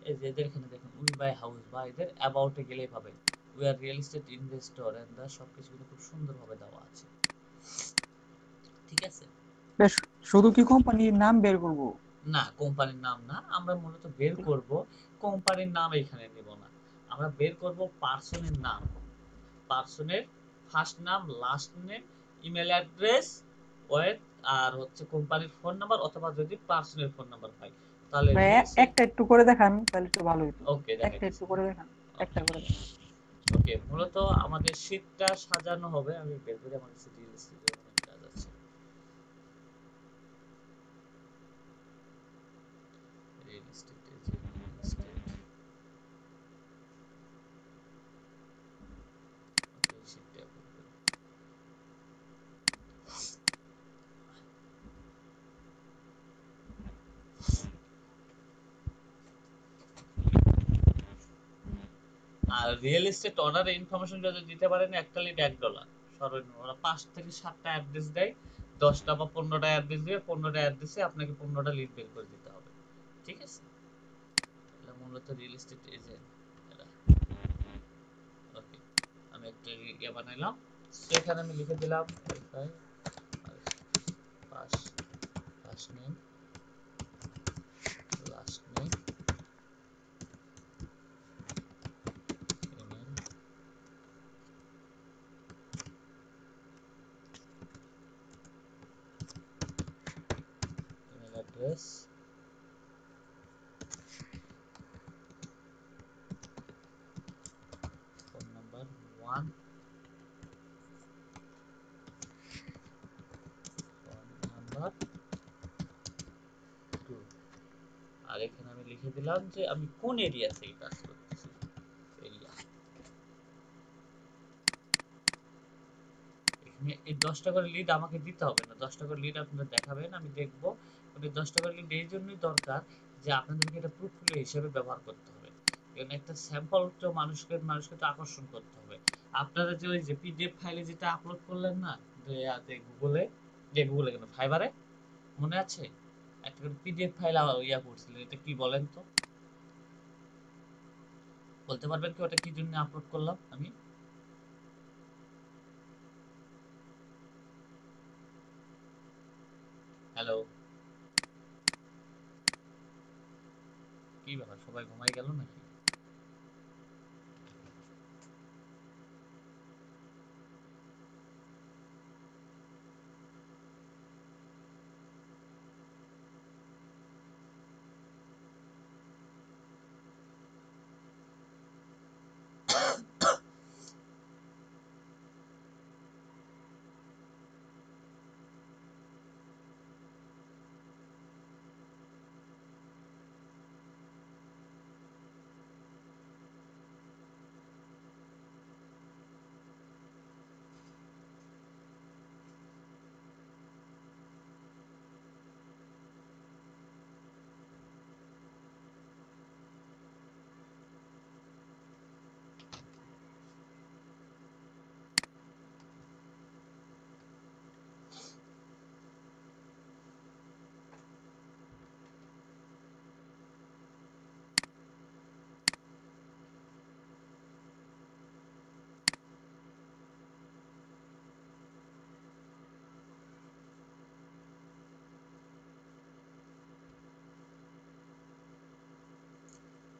[SPEAKER 1] এই যে এদের এখানে দেখুন উই বাই হাউস বা এদের অ্যাবাউটে গেলেই পাবেন we are real estate investor and the, সবকিছু কিন্তু খুব সুন্দরভাবে দেওয়া আছে। ঠিক আছে,
[SPEAKER 5] বেশ, শুধু কি কোম্পানির নাম বের করব?
[SPEAKER 1] না কোম্পানির নাম না, আমরা মূলত বের করব, কোম্পানির নাম এখানে নেব না, আমরা বের করব পার্সনের নাম, পার্সনের ফার্স্ট নাম, last name, email address, wait, আর হচ্ছে কোম্পানির ফোন নাম্বার, অথবা যদি পার্সনের ফোন নাম্বার হয় তাহলে
[SPEAKER 5] ভাই
[SPEAKER 1] রিয়েল এস্টেট।
[SPEAKER 5] একটা একটু করে দেখান তাহলে একটু ভালো হতো।
[SPEAKER 1] ওকে,
[SPEAKER 5] একটা একটু
[SPEAKER 1] দেখাইতেছি।
[SPEAKER 5] করে দেখান, একটা করে দেখান।
[SPEAKER 1] ওকে, মূলত আমাদের শীটটা সাজানো হবে, আমি বের করি আমার কাছে রিয়েল এস্টেটের অনেক কাজ আছে। রিয়েল এস্টেটে যে রিয়েল এস্টেট, ওকে শীটটা ওপেন করি। আর রিয়েল এস্টেট অনারের ইনফরমেশন যদি দিতে পারেন একটা লিড $1 সর্বনিম্ন। ওরা 5 থেকে 7টা অ্যাড্রেস দেয়, 10টা বা 15টা অ্যাড্রেস দিবে, 15টা অ্যাড্রেসে আপনাকে 15টা লিড বের করে দিতে হবে। ঠিক আছে, এটা মূলত রিয়েল এস্টেট এজেন্ট এরা। ওকে, আমি একটা ইয়ে বানাইলাম, সেখানে আমি লিখে দিলাম first name last name email address, phone number 1, phone number 2। আর এখানে আমি লিখে দিলাম যে আমি কোন এরিয়া থেকে কাজ করতেছি, এরিয়া। এখানে এই 10টা করে লিড আমাকে দিতে হবে না, 10টা করে লিড আপনারা দেখাবেন, আমি দেখব। কিন্তু 10টা করে লিড এই জন্যই দরকার যে আপনাদেরকে এটা পোর্টফোলিও হিসেবে ব্যবহার করতে হবে। কারণ একটা স্যাম্পল তো মানুষকে তো আকর্ষণ করতে হবে। আপনারা যে ওই যে পিডিএফ ফাইলে যেটা আপলোড করলেন না, যে গুগলে, যে গুগলে কেন, ফাইবারে, মনে আছে একটা করে পিডিএফ ফাইল ইয়া করছিলেন, এটা কি বলেন তো, বলতে পারবেন কি ওটা কি জন্য আপলোড করলাম আমি? হ্যালো, কি ব্যাপার, সবাই ঘুমাই গেল নাকি?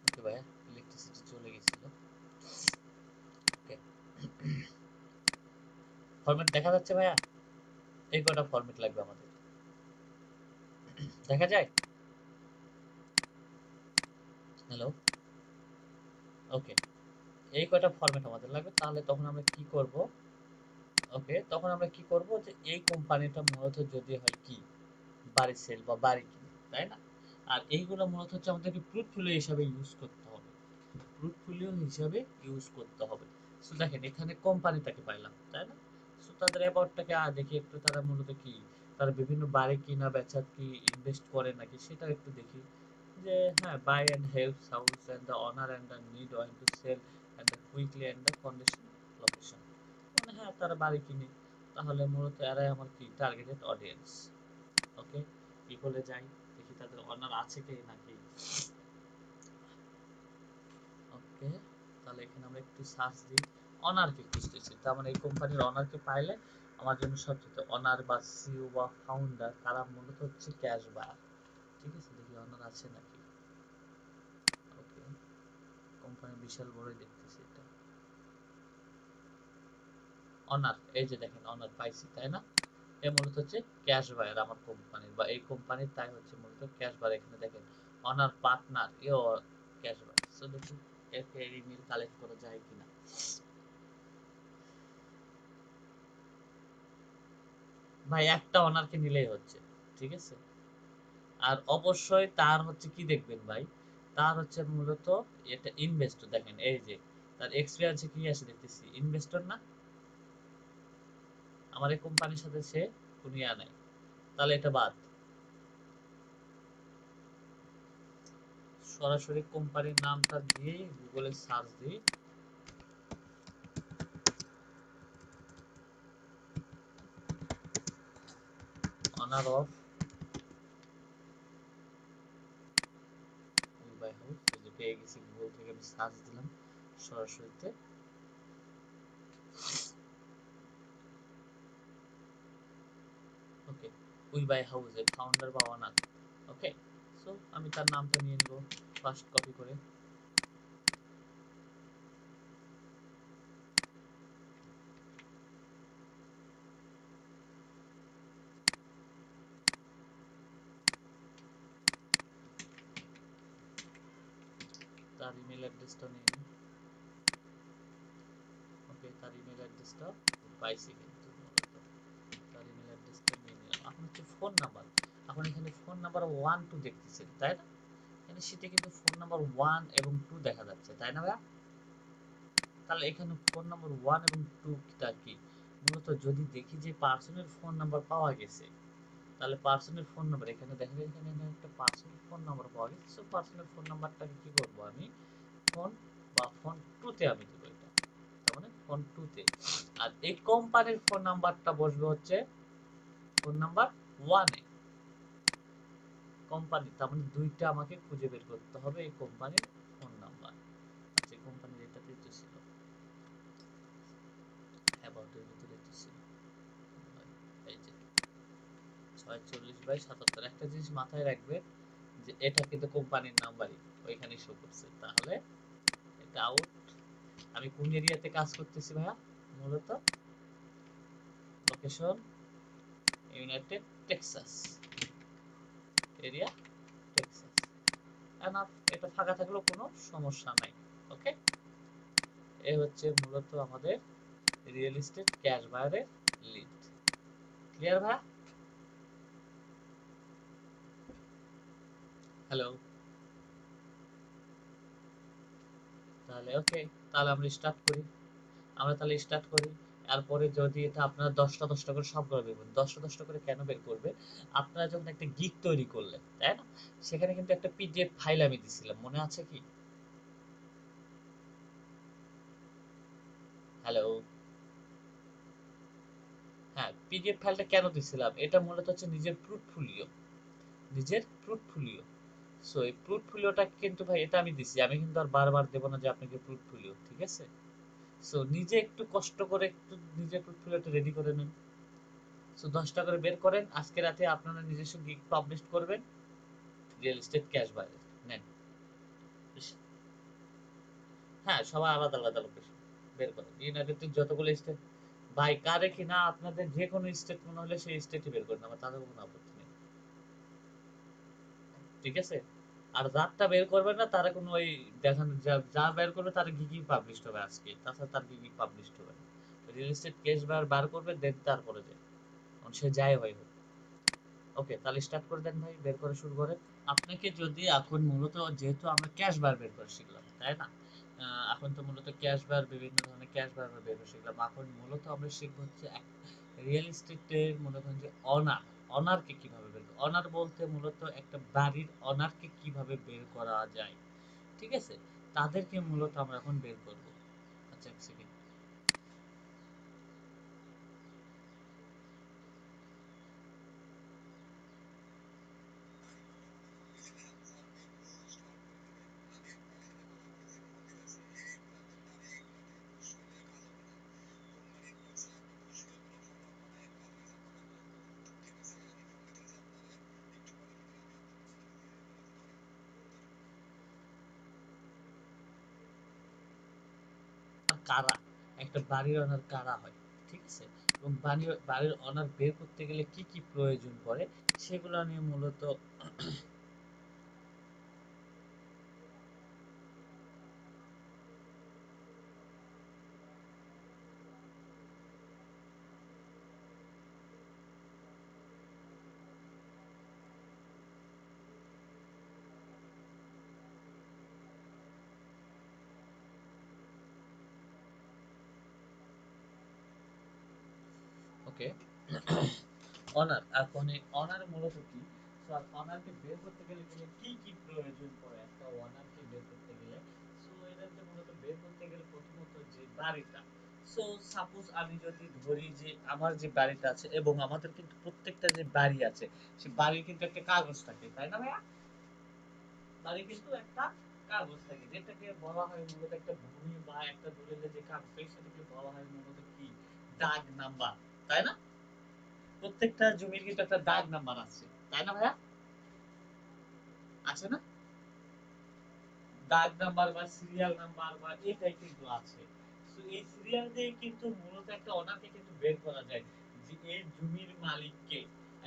[SPEAKER 1] ওকে ভাইয়া, ইলেকট্রিসিটি চলে গেছিল। ওকে, ফরম্যাট দেখা যাচ্ছে ভাইয়া? এই কয়টা ফরম্যাট লাগবে আমাদের, দেখা যায়? হ্যালো, ওকে, এই কয়টা ফরম্যাট আমাদের লাগবে। তাহলে তখন আমরা কি করব? ওকে, তখন আমরা কি করব যে এই কোম্পানিটা মূলত যদি হয় কি বাড়ি সেল বা বাড়ি কিনে, তাই না? আর এইগুলো মূলত হচ্ছে আমাদেরকে পোর্টফোলিও হিসাবে ইউজ করতে হবে, পোর্টফোলিও হিসাবে ইউজ করতে হবে। সো দেখেন এখানে কোম্পানিটাকে পাইলাম, তাই না? সো তাদের অ্যাবাউটটাকে দেখি একটু, তারা মূলত কি, তারা বিভিন্ন বাড়ি কিনা বেচা কি ইনভেস্ট করে নাকি সেটা একটু দেখি। যে হ্যাঁ, buy and helps house and the owner and the need one to sell and the quickly and the condition location. মানে হ্যাঁ, তারা বাড়ি কিনে, তাহলে মূলত এরাই আমার কি টার্গেটেড অডিয়েন্স। ওকে, কি করে যাই দেখি তাদের অনার আছে কি নাকি। ওকে, তাহলে এখানে আমরা একটু সার্চ দিই, অনারকে খুঁজতেছি, তার মানে এই কোম্পানির অনারকে পাইলে আমার জন্য সবচেয়ে, অনার বা সিইও বা ফাউন্ডার তারা মূলত হচ্ছে ক্যাশ বায়ার। ঠিক আছে, দেখি অনার আছে নাকি। ওকে, কোম্পানি বিশাল বড়ই দেখতেছি এটা। অনার, এই যে দেখেন অনার পাইছি, তাই না? এ মূলত হচ্ছে ক্যাশ বায়ার আমার কোম্পানির, বা এই কোম্পানির, তাই হচ্ছে মূলত ক্যাশ বায়ার। এখানে দেখেন অনার পার্টনার এও ক্যাশ বায়ার। সো দেখি এর ইমেল কালেক্ট করা যায় কিনা। ভাই একটা অনারকে নিলেই হচ্ছে, ঠিক আছে। আর অবশ্যই তার হচ্ছে কি দেখবেন ভাই, তার হচ্ছে মূলত এটা ইনভেস্টর। দেখেন এই যে তার এক্সপিরিয়েন্সে কি আছে দেখতেছি, ইনভেস্টর না, আমার এই কোম্পানির সাথে সে কুনিয়া নাই, তাহলে এটা বাদ। সরাসরি কোম্পানির নামটা দিয়ে গুগলে সার্চ দিই, honour of we buy house, এই যে পেয়ে গেছি, গুগল থেকে আমি সার্চ দিলাম সরাসরিতে। ওকে, উই বাই হাউস এর ফাউন্ডার বা ওনার। ওকে, সো আমি তার নামটা নিয়ে নিব ফার্স্ট কপি করে। তার ইমেল অ্যাড্রেসটা নিয়ে নিই। ওকে, তার ইমেল অ্যাড্রেসটা পাইছি, কিন্তু মূলত তার ইমেল অ্যাড্রেসটা নিয়ে নিলাম। এখন হচ্ছে ফোন নাম্বার। এখন এখানে ফোন নাম্বার 1 2 দেখতেছেন, তাই না? এখানে শীটে কিন্তু ফোন নাম্বার 1 এবং 2 দেখা যাচ্ছে, তাই না ভাইয়া? তাহলে এখানে ফোন নাম্বার 1 এবং 2 টা কি? মূলত যদি দেখি যে পার্সনের ফোন নাম্বার পাওয়া গেছে, তাহলে পার্সনের ফোন নাম্বার এখানে দেখা যায়, এখানে একটা পার্সনের ফোন নাম্বার পাওয়া গেছে। সো পার্সনের ফোন নাম্বারটাকে কি করব আমি, ফোন বা ফোন 2 তে আমি দেব এটা। তার মানে ফোন 2 তে। আর এই কোম্পানির ফোন নাম্বারটা বসবে হচ্ছে ফোন নাম্বার 1 এ। কোম্পানি, তার মানে দুইটা আমাকে খুঁজে বের করতে হবে এই কোম্পানির ফোন নাম্বার। আচ্ছা, কোম্পানির এটাতেই তো ছিল, অ্যাবাউটের ভিতরে তো ছিল। এই যে 640/77। একটা জিনিস মাথায় রাখবে যে এটা কিন্তু কোম্পানির নাম্বারই ওইখানে শো করছে। তাহলে এটা আউট। আমি কোন এরিয়াতে কাজ করতেছি ভাইয়া? মূলত location United Texas, area Texas. Enough, এটা ফাঁকা থাকলেও কোনো সমস্যা নাই। ওকে, এই হচ্ছে মূলত আমাদের রিয়েল এস্টেট ক্যাশ বায়ারের লিড। ক্লিয়ার ভাইয়া? হ্যালো, তাহলে ওকে, তাহলে আমরা স্টার্ট করি। এরপরে যদি এটা আপনারা 10টা করে সবগুলো বের করবেন। 10টা করে কেন বের করবে? আপনারা যখন একটা গিগ তৈরি করলেন, তাই না? সেখানে কিন্তু একটা পিডিএফ ফাইল আমি দিছিলাম, মনে আছে কি? হ্যালো, হ্যাঁ, পিডিএফ ফাইলটা কেন দিছিলাম? এটা মূলত হচ্ছে নিজের পোর্টফোলিও, নিজের পোর্টফোলিও। সো এই পোর্টফোলিওটা কিন্তু ভাই এটা আমি দিছি, আমি কিন্তু আর বারবার দেব না যে আপনাকে পোর্টফোলিও, ঠিক আছে? সো নিজে একটু কষ্ট করে একটু নিজের পোর্টফোলিওটা রেডি করে নেন। সো 10টা করে বের করেন, আজকে রাতে আপনারা নিজস্ব গিগ পাবলিশ করবেন রিয়েল এস্টেট ক্যাশ বাইরে। নেন। হ্যাঁ, সবাই আলাদা আলাদা লোকেশন বের করেন। ইউনাইটেড যতগুলো স্টেট, ভাই কারে কি না আপনাদের যে কোনো স্টেট মনে হলে সেই স্টেটই বের করেন, আমার তাদের কোনো আপত্তি নেই, ঠিক আছে? আর যারটা বের করবে না তারা কোনো ওই দেখান, যা বের করবে তার গিগই পাবলিশ হবে আজকে, তাছাড়া তার গিগই পাবলিশ হবে না। রিয়েল এস্টেট ক্যাশ বার করবে, দেন তারপরে যায়, সে যায় হয় হোক। ওকে, তাহলে স্টার্ট করে দেন ভাই, বের করা শুরু করেন। আপনাকে যদি এখন মূলত, যেহেতু আমরা ক্যাশ বার বের করে শিখলাম, তাই না? এখন তো মূলত ক্যাশ বার, বিভিন্ন ধরনের ক্যাশ বার আমরা বের করে শিখলাম। এখন মূলত আমরা শিখবো হচ্ছে রিয়েল এস্টেটের মনে করেন যে অনার, অনারকে কিভাবে বের করা। অনার বলতে মূলত একটা বাড়ির অনারকে কিভাবে বের করা যায়, ঠিক আছে? তাদেরকে মূলত আমরা এখন বের করব। আচ্ছা, এক সেকেন্ড। কারা, একটা বাড়ির অনার কারা হয়, ঠিক আছে? এবং বাড়ির অনার বের করতে গেলে কি কি প্রয়োজন পড়ে সেগুলো নিয়ে মূলত ওকে। অনার, এখন এই অনার মূলত কি? সো অনারকে বের করতে গেলে কি কি প্রয়োজন পড়ে একটা অনারকে বের করতে গেলে? সো এদেরকে মূলত বের করতে গেলে প্রথমত যে বাড়িটা, সো সাপোজ আমি যদি ধরি যে আমার যে বাড়িটা আছে এবং আমাদের কিন্তু প্রত্যেকটা যে বাড়ি আছে সেই বাড়ির কিন্তু একটা কাগজ থাকে, তাই না ভাইয়া? বাড়ি কিন্তু একটা কাগজ থাকে যেটাকে বলা হয় মূলত একটা ভূমি বা একটা দলিলের যে কাগজ সেটাকে বলা হয় মূলত কি দাগ নাম্বার, তাই না? প্রত্যেকটা জমির কিন্তু একটা দাগ নাম্বার আছে, তাই না ভাইয়া? আছে না? দাগ নাম্বার বা সিরিয়াল নাম্বার বা এই টাইপের গুলো আছে। তো এই সিরিয়াল দিয়ে কিন্তু মূলত একটা অনারকে কিন্তু বের করা যায় যে এই জমির মালিক কে,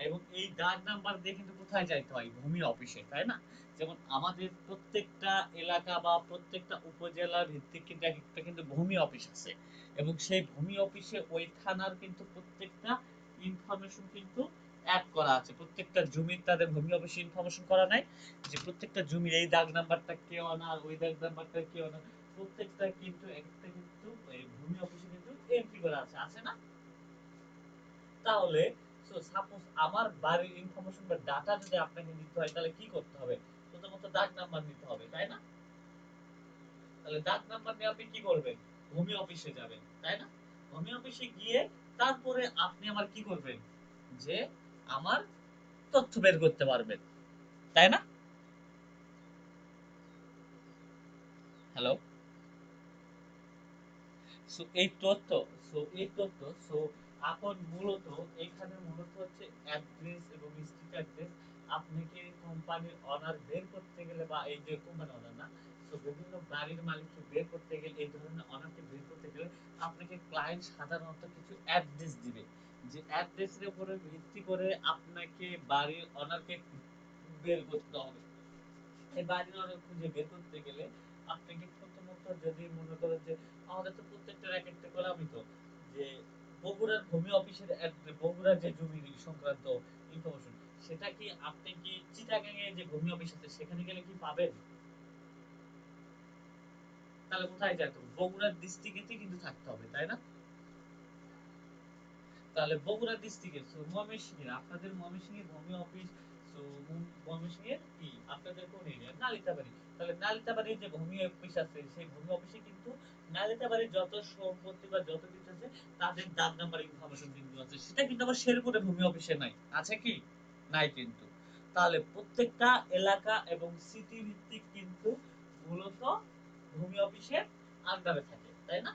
[SPEAKER 1] এবং এই দাগ নাম্বার দিয়ে কিন্তু কোথায় যাইতে হয়, ভূমি অফিসে, তাই না? যেমন আমাদের প্রত্যেকটা এলাকা বা প্রত্যেকটা উপজেলা ভিত্তিক কিন্তু এক একটা কিন্তু ভূমি অফিস আছে, এবং সেই ভূমি অফিসে ওই থানার কিন্তু প্রত্যেকটা ইনফরমেশন কিন্তু অ্যাড করা আছে। প্রত্যেকটা জমির তাদের ভূমি অফিসে ইনফরমেশন করা নাই যে প্রত্যেকটা জমির এই দাগ নাম্বারটা কে অনার, ওই দাগ নাম্বারটা কে অনার, প্রত্যেকটা কিন্তু একটা কিন্তু এই ভূমি অফিসে কিন্তু এন্ট্রি করা আছে, আছে না? তাহলে সো সাপোজ আমার বাড়ির ইনফরমেশন বা ডাটা যদি আপনাকে নিতে হয় তাহলে কি করতে হবে? প্রথমত দাগ নাম্বার নিতে হবে, তাই না? তাহলে দাগ নাম্বার নিয়ে আপনি কি করবেন? ভূমি অফিসে যাবেন, তাই না? ভূমি অফিসে গিয়ে তারপরে আপনি আমার কি করবেন, যে আমার তথ্য বের করতে পারবেন, তাই না? হ্যালো। সো এই তথ্য সো এখন মূলত এখানে মূলত হচ্ছে অ্যাড্রেস এবং স্ট্রিট অ্যাড্রেস আপনাকে কোম্পানির অনার বের করতে গেলে বা এই যে কোম্পানি অনার না, তো বিভিন্ন বাড়ির মালিককে বের করতে গেলে এই ধরনের অনারকে বের করতে গেলে আপনাকে ক্লায়েন্ট সাধারণত কিছু অ্যাড্রেস দিবে, যে অ্যাড্রেসের উপরে ভিত্তি করে আপনাকে বাড়ির অনারকে বের করতে হবে। এই বাড়ির অনার খুঁজে বের করতে গেলে আপনাকে প্রথমত যদি মনে করেন যে আমাদের তো প্রত্যেকটার এক একটা গোলামি তো, যে বগুড়ার ভূমি অফিসের বগুড়ার যে জমি সংক্রান্ত ইনফরমেশন সেটা কি আপনি কি চিটাগাং এ যে ভূমি অফিস আছে সেখানে গেলে কি পাবেন? তাহলে কোথায় যেতে হবে? বগুড়ার ডিস্ট্রিক্টে কিন্তু থাকতে হবে, তাই না? তাহলে বগুড়া ডিস্ট্রিক্টের ময়মনসিংহের আপনাদের ময়মনসিংহের ভূমি অফিস, তো ময়মনসিংহের কি আপনাদের কোন এরিয়া? নালিতাবাড়ি। তাহলে নালিতাবাড়ির যে ভূমি অফিস আছে সেই ভূমি অফিসে কিন্তু নালিতাবাড়ির যত সম্পত্তি বা যত কিছু আছে তাদের দাগ নাম্বার ইনফরমেশন কিন্তু আছে, সেটা কিন্তু আবার শেরপুরে ভূমি অফিসে নাই, আছে কি? নাই কিন্তু। তাহলে প্রত্যেকটা এলাকা এবং সিটি ভিত্তিক কিন্তু মূলত ভূমি অফিসের আন্ডারে থাকে, তাই না?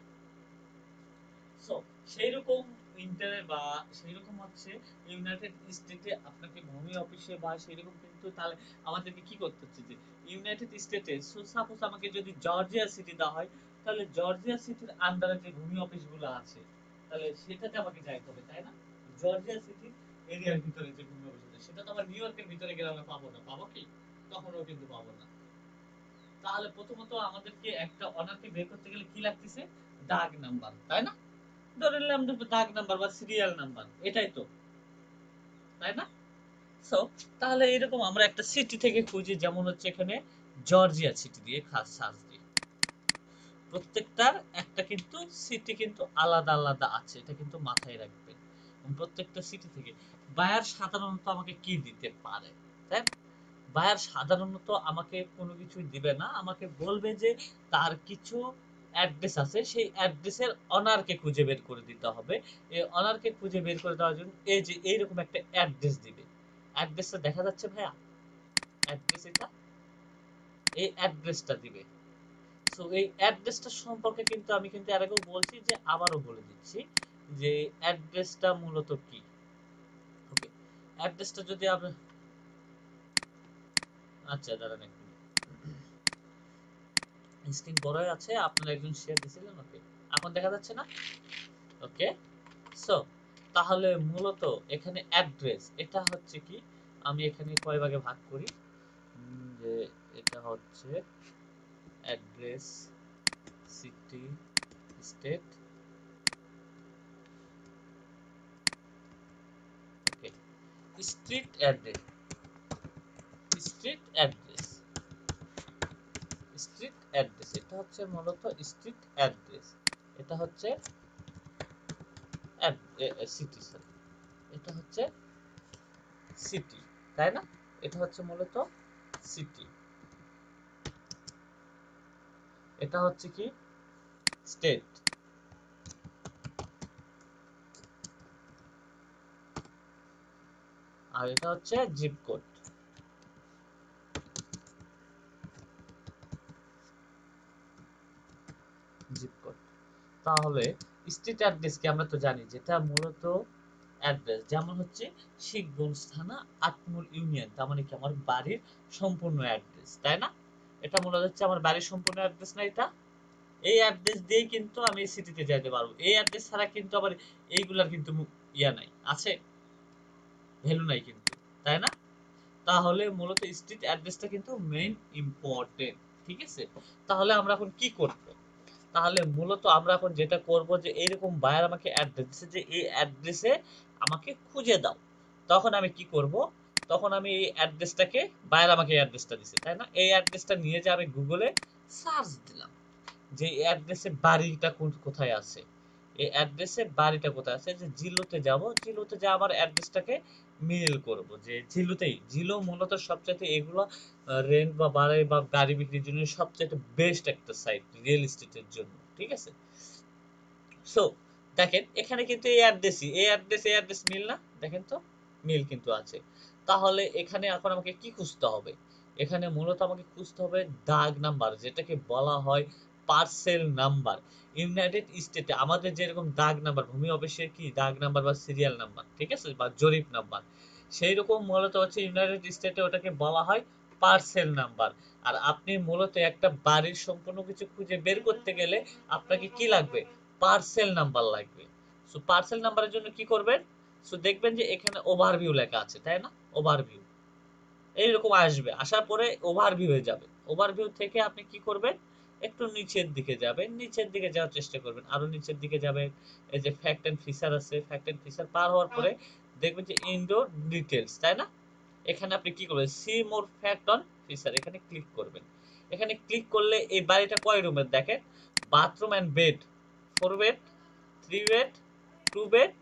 [SPEAKER 1] সো সেইরকম ইন্টারে বা সেইরকম হচ্ছে ইউনাইটেড স্টেটে আপনাকে ভূমি অফিসে বা সেইরকম কিন্তু তাহলে আমাদেরকে কি করতে হচ্ছে যে ইউনাইটেড স্টেটে সাপোজ আমাকে যদি জর্জিয়া সিটি দেওয়া হয় তাহলে জর্জিয়া সিটির আন্ডারে যে ভূমি অফিসগুলো আছে তাহলে সেটাতে আমাকে যাইতে হবে, তাই না? জর্জিয়া সিটির এরিয়ার ভিতরে যে ভূমি অফিস আছে সেটা তো আবার নিউ ইয়র্কের ভিতরে গেলে আমরা পাবো না, পাবো কি? কখনো কিন্তু পাবো না। তাহলে প্রথমত আমাদেরকে একটা অনারকে বের করতে গেলে কি লাগতেছে? দাগ নাম্বার, তাই না? ধরে নিলাম দাগ নাম্বার বা সিরিয়াল নাম্বার, এটাই তো, তাই না? সো তাহলে এরকম আমরা একটা সিটি থেকে খুঁজি, যেমন হচ্ছে এখানে জর্জিয়া সিটি দিয়ে খাস সার্চ দিই, প্রত্যেকটার একটা কিন্তু সিটি কিন্তু আলাদা আলাদা আছে, এটা কিন্তু মাথায় রাখবেন। প্রত্যেকটা সিটি থেকে বায়ার সাধারণত আমাকে কি দিতে পারে, তাই না? বায়ার সাধারণত আমাকে কোনো কিছুই দিবে না, আমাকে বলবে যে তার কিছু অ্যাড্রেস আছে সেই অ্যাড্রেসের অনারকে খুঁজে বের করে দিতে হবে। এই অনারকে খুঁজে বের করে দেওয়ার জন্য এই যে এইরকম একটা অ্যাড্রেস দিবে। অ্যাড্রেসটা দেখা যাচ্ছে ভাইয়া? অ্যাড্রেস এটা, এই অ্যাড্রেসটা দিবে। সো এই অ্যাড্রেসটা সম্পর্কে কিন্তু আমি কিন্তু এর আগেও বলছি, যে আবারও বলে দিচ্ছি যে অ্যাড্রেসটা মূলত কি। ওকে, অ্যাড্রেসটা যদি আপনি, আচ্ছা দাঁড়ান একটু, স্ক্রিন বড়ই আছে, আপনারা একজন শেয়ার দিছিলেন, ওকে এখন দেখা যাচ্ছে না? ওকে। সো তাহলে মূলত এখানে অ্যাড্রেস এটা হচ্ছে কি, আমি এখানে কয় ভাগে ভাগ করি, যে এটা হচ্ছে address, city, state, okay, street address, street address, street address এটা হচ্ছে মূলত স্ট্রিট অ্যাড্রেস, এটা হচ্ছে সিটি, সরি এটা হচ্ছে সিটি, তাই না? এটা হচ্ছে মূলত সিটি, এটা হচ্ছে কি স্টেট, আর এটা হচ্ছে জিপ কোড। জিপ কোড তাহলে স্ট্রিট অ্যাড্রেস কি আমরা তো জানি যেটা মূলত অ্যাড্রেস, যেমন হচ্ছে শিখগঞ্জ থানা আটমুর ইউনিয়ন, তার মানে কি আমার বাড়ির সম্পূর্ণ অ্যাড্রেস, তাই না? এটা মূলত হচ্ছে আমার বাড়ির সম্পূর্ণ অ্যাড্রেস না এটা? এই অ্যাড্রেস দিয়েই কিন্তু আমি এই সিটিতে যেতে পারবো। এই অ্যাড্রেস ছাড়া কিন্তু আবার এইগুলার কিন্তু ইয়া নাই, আছে ভ্যালু নাই কিন্তু, তাই না? তাহলে মূলত স্ট্রিট অ্যাড্রেসটা কিন্তু মেইন ইম্পর্টেন্ট, ঠিক আছে? তাহলে আমরা এখন কি করব? তাহলে মূলত আমরা এখন যেটা করব যে এরকম বায়ার আমাকে অ্যাড্রেস দিচ্ছে যে এই অ্যাড্রেসে আমাকে খুঁজে দাও, তখন আমি কি করব? তখন আমি এই অ্যাড্রেসটাকে, বায়ার আমাকে অ্যাড্রেসটা দিছে তাই না, এই অ্যাড্রেসটা নিয়ে যে আমি গুগলে সার্চ দিলাম যে এই অ্যাড্রেসে বাড়িটা কোথায় আছে, এই অ্যাড্রেসে বাড়িটা কোথায় আছে, যে জিলোতে যাব, জিলোতে যে আমার অ্যাড্রেসটাকে মিল করব, যে জিলোতেই, জিলো মূলত সবচাইতে এগুলো রেন্ট বা বাড়ি বা গাড়ি বিক্রির জন্য সবচাইতে বেস্ট একটা সাইট রিয়েল এস্টেটের জন্য, ঠিক আছে? সো দেখেন এখানে কিন্তু এই অ্যাড্রেসই, এই অ্যাড্রেস এই অ্যাড্রেস মিল না, দেখেন তো মিল কিন্তু আছে। তাহলে এখানে এখন আমাকে কি খুঁজতে হবে? এখানে মূলত আমাকে খুঁজতে হবে দাগ নাম্বার, যেটাকে বলা হয় পার্সেল নাম্বার। ইউনাইটেড স্টেটে আমাদের যেরকম দাগ নাম্বার, ভূমি অফিসের কি দাগ নাম্বার বা সিরিয়াল নাম্বার, ঠিক আছে, বা জরিপ নাম্বার, সেই রকম মূলত হচ্ছে ইউনাইটেড স্টেটে ওটাকে বলা হয় পার্সেল নাম্বার। আর আপনি মূলত একটা বাড়ির সম্পূর্ণ কিছু খুঁজে বের করতে গেলে আপনাকে কি লাগবে? পার্সেল নাম্বার লাগবে। সো পার্সেল নাম্বারের জন্য কি করবেন? সো দেখবেন যে এখানে ওভারভিউ লেখা আছে, তাই না? ওভারভিউ এইরকম আসবে, আসার পরে ওভারভিউ হয়ে যাবে। ওভারভিউ থেকে আপনি কি করবেন? একটু নিচের দিকে যাবেন, নিচের দিকে যাওয়ার চেষ্টা করবেন, আরো নিচের দিকে যাবেন। এই যে ফ্যাক্ট এন্ড ফিচার আছে, ফ্যাক্ট এন্ড ফিচার পার হওয়ার পরে দেখবেন যে ইনডোর ডিটেলস, তাই না? এখানে আপনি কি করবেন? See more fact and feature, এখানে ক্লিক করবেন। এখানে ক্লিক করলে এই বাড়িটা কয় রুমের দেখেন, bathroom and bed, 4 bed, 3 bed, 2 bed,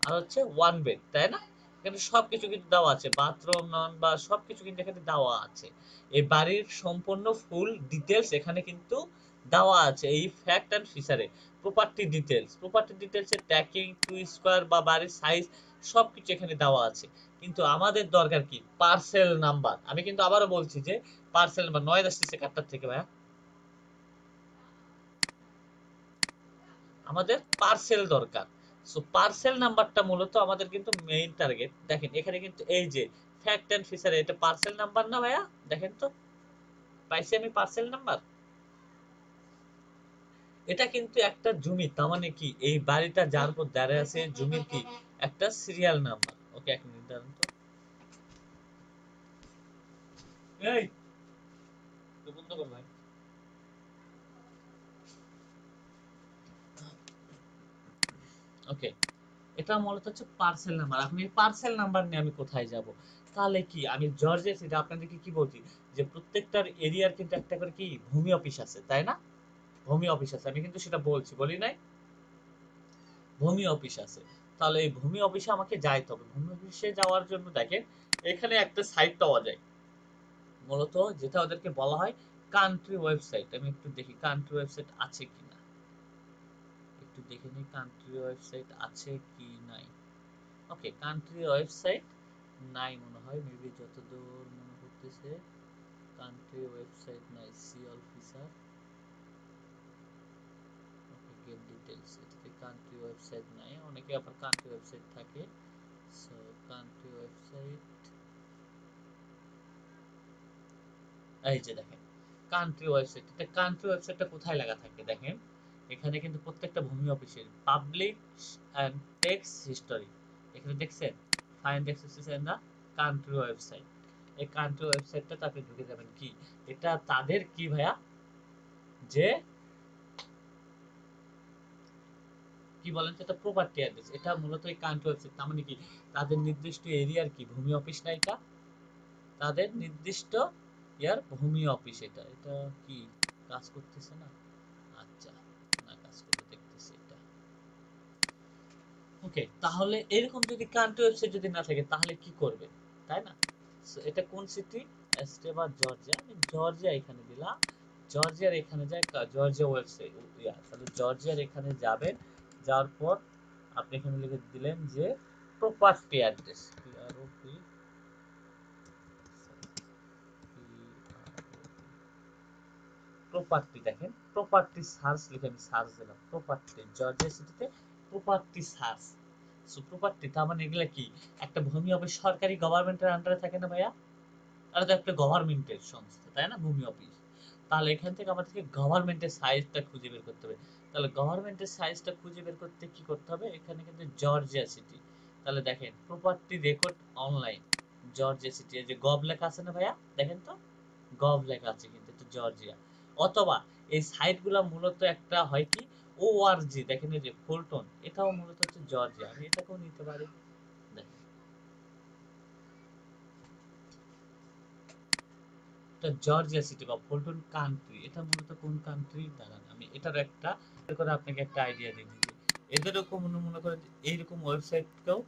[SPEAKER 1] আর হচ্ছে 1 বেড, তাই না? এখানে সবকিছু কিন্তু দেওয়া আছে, বাথরুম নন বা সবকিছু কিন্তু এখানে দেওয়া আছে। এই বাড়ির সম্পূর্ণ ফুল ডিটেলস এখানে কিন্তু দেওয়া আছে এই ফ্যাক্ট এন্ড ফিচারে। প্রপার্টি ডিটেলস, প্রপার্টি ডিটেলসের ট্যাকিং, টু স্কোয়ার বা বাড়ির সাইজ সবকিছু এখানে দেওয়া আছে। কিন্তু আমাদের দরকার কি? Parcel number. আমি কিন্তু আবারও বলছি যে পার্সেল নাম্বার। নয় আসতেছে কাটটার থেকে ভাইয়া, আমাদের পার্সেল দরকার। সো পার্সেল নাম্বারটা মূলত আমাদের কিন্তু মেইন টার্গেট। দেখেন এখানে কিন্তু এই যে ফ্যাক্ট এন্ড ফিচার, এটা পার্সেল নাম্বার না ভাইয়া? দেখেন তো পাইছি আমি পার্সেল নাম্বার। এটা কিন্তু একটা জমি, তার মানে কি এই বাড়িটা যার উপর দাঁড়ায় আছে জমির কি একটা সিরিয়াল নাম্বার। ওকে এক মিনিট দাঁড়ান তো, এই তো বন্ধ কর ভাই। ওকে, এটা মূলত হচ্ছে পার্সেল নাম্বার। এখন এই পার্সেল নাম্বার নিয়ে আমি কোথায় যাব? তাহলে কি আমি জর্জের সিটি আপনাদেরকে কি বলছি যে প্রত্যেকটার এরিয়ার কিন্তু একটা করে কি ভূমি অফিস আছে, তাই না? ভূমি অফিস আছে, আমি কিন্তু সেটা বলছি, বলি নাই? ভূমি অফিস আছে। তাহলে এই ভূমি অফিসে আমাকে যাইতে হবে। ভূমি অফিসে যাওয়ার জন্য দেখেন এখানে একটা সাইট পাওয়া যায় মূলত, যেটা ওদেরকে বলা হয় কান্ট্রি ওয়েবসাইট। আমি একটু দেখি কান্ট্রি ওয়েবসাইট আছে কিনা, একটু দেখে নিই কান্ট্রি ওয়েবসাইট আছে কি নাই। ওকে, কান্ট্রি ওয়েবসাইট নাই মনে হয়, মেবি যতদূর মনে করতেছে কান্ট্রি ওয়েবসাইট নাই। See all feature, okay get details, এটাতে কান্ট্রি ওয়েবসাইট নাই। অনেকে আবার কান্ট্রি ওয়েবসাইট থাকে। সো কান্ট্রি ওয়েবসাইট, এই যে দেখেন কান্ট্রি ওয়েবসাইট। এটা কান্ট্রি ওয়েবসাইটটা কোথায় লাগা থাকে দেখেন, এখানে কিন্তু প্রত্যেকটা ভূমি অফিসের পাবলিক এন্ড টেক্সট হিস্টোরি, এখানে দেখছেন find access in the country website. এই কান্ট্রি ওয়েবসাইটটা আপনি ঢুকে যাবেন। কি এটা তাদের কি ভাইয়া, যে কি বলেন তো, এটা প্রপার্টি অ্যাড্রেস। এটা মূলত এই কান্ট্রি ওয়েবসাইট, তার মানে কি তাদের নির্দিষ্ট এরিয়ার কি ভূমি অফিস না এটা, তাদের নির্দিষ্ট ইয়ার ভূমি অফিস। এটা এটা কি কাজ করতেছে না? আচ্ছা, না কাজ করে দেখতেছি এটা। ওকে, তাহলে এরকম যদি কান্ট্রি ওয়েবসাইট যদি না থাকে তাহলে কি করবে, তাই না? So, এটা কোন সিটি? এস্টেবা জর্জিয়া। আমি জর্জিয়া এখানে দিলাম। জর্জিয়ার এখানে যায় জর্জিয়া ওয়েবসাইট, তাহলে জর্জিয়ার এখানে যাবেন। যাওয়ার পর আপনি এখানে লিখে দিলেন যে প্রপার্টি অ্যাড্রেস, প্রপার্টি, দেখেন প্রপার্টি সার্চ লিখে আমি সার্চ দিলাম প্রপার্টি জর্জিয়া সিটিতে প্রপার্টি সার্চ। সো প্রপার্টি তার মানে এগুলা কি একটা ভূমি অফিস সরকারি গভর্নমেন্টের আন্ডারে থাকে না ভাইয়া? এটা তো একটা গভর্নমেন্টের সংস্থা তাই না, ভূমি অফিস। তাহলে এখান থেকে আমাদেরকে গভর্নমেন্টের সাইজটা খুঁজে বের করতে হবে। তাহলে গভর্নমেন্টের সাইজটা খুঁজে বের করতে কি করতে হবে, এখানে কিন্তু জর্জিয়া সিটি। তাহলে দেখেন property record online Georgia city, এই যে গভ লেখা আছে না ভাইয়া, দেখেন তো গভ লেখা আছে কিন্তু এটা জর্জিয়া। অথবা এই সাইটগুলো মূলত একটা হয় কি ওআরজি, দেখেন এই যে ফোল্টন, এটাও মূলত হচ্ছে জর্জিয়া, আমি এটাকেও নিতে পারি। দেখেন এটা জর্জিয়া সিটি বা ফোল্টন কান্ট্রি, এটা মূলত কোন কান্ট্রি দাঁড়ান আমি এটার একটা করে আপনাকে একটা আইডিয়া দিই যে এদেরও মনে করে এইরকম ওয়েবসাইটকেও